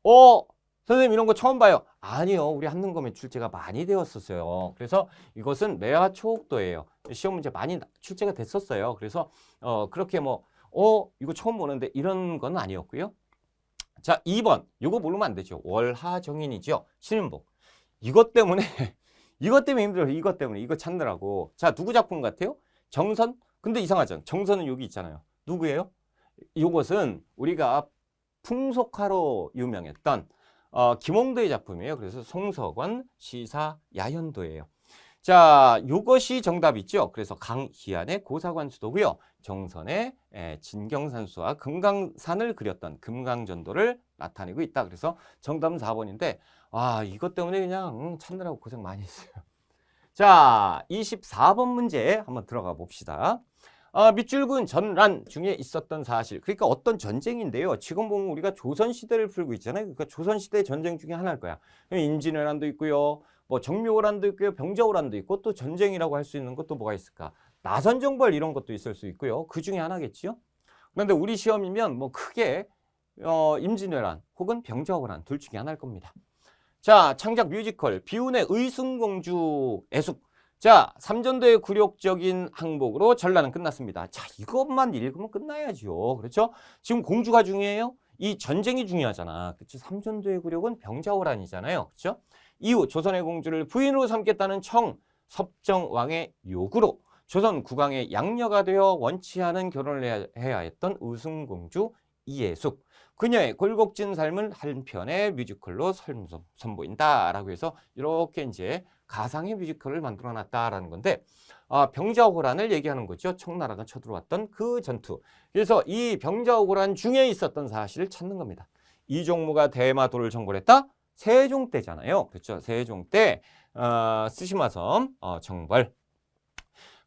선생님 이런 거 처음 봐요. 아니요. 우리 한능검에 출제가 많이 되었었어요. 그래서 이것은 매화 초옥도예요. 시험 문제 많이 출제가 됐었어요. 그래서 그렇게 뭐 이거 처음 보는데 이런 건 아니었고요. 자, 2번. 이거 모르면 안 되죠. 월하정인이죠. 신윤복. 이것 때문에 이것 때문에 힘들어요. 이것 때문에 이거 찾느라고. 자, 누구 작품 같아요? 정선? 근데 이상하죠. 정선은 여기 있잖아요. 누구예요? 이것은 우리가 풍속화로 유명했던 김홍도의 작품이에요. 그래서 송석원 시사 야현도예요. 자, 요것이 정답이죠. 그래서 강희안의 고사관수도고요. 정선의 진경산수와 금강산을 그렸던 금강전도를 나타내고 있다. 그래서 정답은 4번인데 이것 때문에 그냥 찾느라고 고생 많이 했어요. 자, 24번 문제 한번 들어가 봅시다. 밑줄근 전란 중에 있었던 사실. 그러니까 어떤 전쟁인데요. 지금 보면 우리가 조선시대를 풀고 있잖아요. 그러니까 조선시대 전쟁 중에 하나일 거야. 임진왜란도 있고요. 뭐 정묘호란도 있고요. 병자호란도 있고 또 전쟁이라고 할 수 있는 것도 뭐가 있을까? 나선정벌 이런 것도 있을 수 있고요. 그 중에 하나겠지요. 그런데 우리 시험이면 뭐 크게 임진왜란 혹은 병자호란 둘 중에 하나일 겁니다. 자, 창작 뮤지컬 비운의 의순공주 애숙. 자, 삼전도의 굴욕적인 항복으로 전란은 끝났습니다. 자, 이것만 읽으면 끝나야죠. 그렇죠? 지금 공주가 중요해요? 이 전쟁이 중요하잖아. 그렇죠? 삼전도의 굴욕은 병자호란이잖아요. 그렇죠? 이후 조선의 공주를 부인으로 삼겠다는 섭정왕의 요구로 조선 국왕의 양녀가 되어 원치 않은 결혼을 해야 했던 의순공주 이예숙. 그녀의 골곡진 삶을 한 편의 뮤지컬로 선보인다라고 해서 이렇게 이제 가상의 뮤지컬을 만들어놨다라는 건데 병자호란을 얘기하는 거죠. 청나라가 쳐들어왔던 그 전투. 그래서 이 병자호란 중에 있었던 사실을 찾는 겁니다. 이종무가 대마도를 정벌했다? 세종 때잖아요. 그렇죠. 세종 때 쓰시마섬 정벌.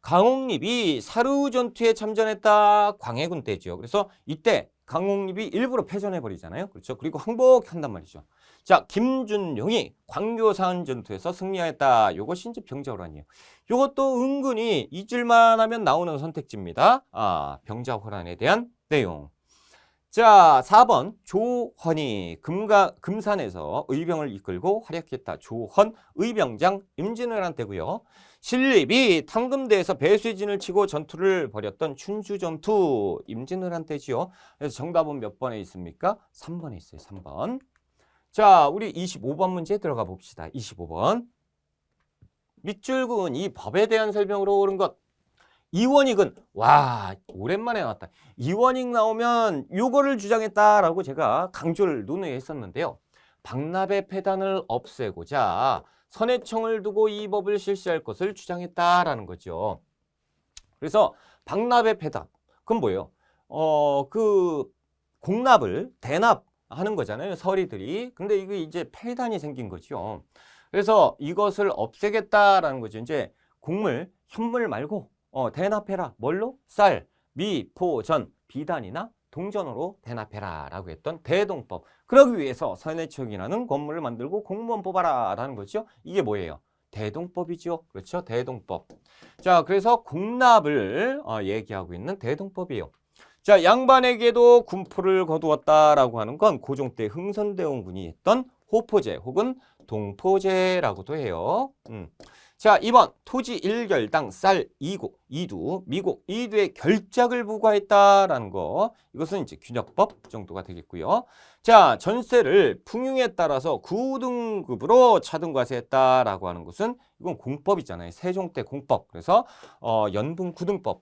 강홍립이 사루 전투에 참전했다. 광해군 때죠. 그래서 이때 강홍립이 일부러 패전해버리잖아요. 그렇죠. 그리고 항복한단 말이죠. 자, 김준용이 광교산 전투에서 승리하였다. 요것이 이제 병자호란이에요. 요것도 은근히 잊을만 하면 나오는 선택지입니다. 병자호란에 대한 내용. 자, 4번 조헌이 금산에서 의병을 이끌고 활약했다. 조헌, 의병장 임진왜란 때고요. 신립이 탕금대에서 배수진을 치고 전투를 벌였던 춘주전투 임진왜란 때지요. 그래서 정답은 몇 번에 있습니까? 3번에 있어요. 3번. 자, 우리 25번 문제 들어가 봅시다. 25번. 밑줄근 이 법에 대한 설명으로 옳은 것. 이원익은 오랜만에 나왔다. 이원익 나오면 요거를 주장했다라고 제가 강조를 논의했었는데요. 박납의 폐단을 없애고자 선해청을 두고 이 법을 실시할 것을 주장했다라는 거죠. 그래서 박납의 폐단 그건 뭐예요? 그 공납을 대납하는 거잖아요. 서리들이. 근데 이게 이제 폐단이 생긴 거죠. 그래서 이것을 없애겠다라는 거죠. 이제 곡물, 현물 말고 대납해라. 뭘로? 쌀, 미, 포, 전, 비단이나 동전으로 대납해라 라고 했던 대동법. 그러기 위해서 선해청이라는 건물을 만들고 공무원 뽑아라 라는 거죠. 이게 뭐예요? 대동법이죠. 그렇죠? 대동법. 자, 그래서 공납을 얘기하고 있는 대동법이에요. 자, 양반에게도 군포를 거두었다라고 하는 건 고종 때 흥선대원군이 했던 호포제 혹은 동포제라고도 해요. 자, 2번 토지 1결당 쌀 2국, 2두, 미국 2두의 결작을 부과했다라는 거. 이것은 이제 균역법 정도가 되겠고요. 자, 전세를 풍융에 따라서 9등급으로 차등과세했다라고 하는 것은 이건 공법이잖아요. 세종 때 공법. 그래서 연분 9등법.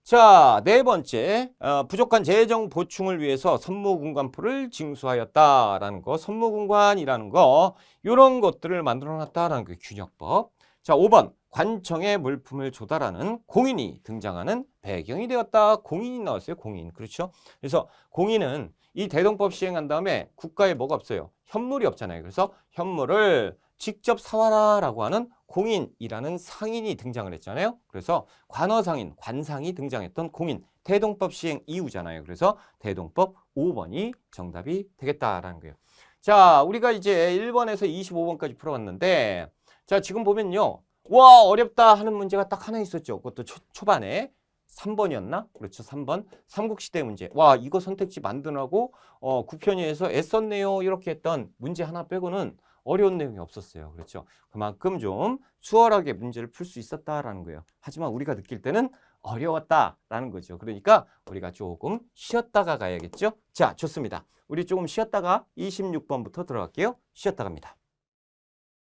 자, 네 번째, 부족한 재정 보충을 위해서 선무군관포를 징수하였다라는 거, 선무군관이라는 거, 이런 것들을 만들어놨다라는 게 균역법. 자, 5번, 관청에 물품을 조달하는 공인이 등장하는 배경이 되었다. 공인이 나왔어요, 공인. 그렇죠? 그래서 공인은 이 대동법 시행한 다음에 국가에 뭐가 없어요? 현물이 없잖아요. 그래서 현물을 직접 사와라라고 하는 공인이라는 상인이 등장을 했잖아요. 그래서 관어상인, 관상이 등장했던 공인, 대동법 시행 이후잖아요. 그래서 대동법 5번이 정답이 되겠다라는 거예요. 자, 우리가 이제 1번에서 25번까지 풀어봤는데 자, 지금 보면요. 와, 어렵다 하는 문제가 딱 하나 있었죠. 그것도 초반에 3번이었나? 그렇죠. 3번. 삼국시대 문제. 와, 이거 선택지 만드라고 9편에서 애썼네요. 이렇게 했던 문제 하나 빼고는 어려운 내용이 없었어요. 그렇죠. 그만큼 좀 수월하게 문제를 풀 수 있었다라는 거예요. 하지만 우리가 느낄 때는 어려웠다라는 거죠. 그러니까 우리가 조금 쉬었다가 가야겠죠. 자, 좋습니다. 우리 조금 쉬었다가 26번부터 들어갈게요. 쉬었다 갑니다.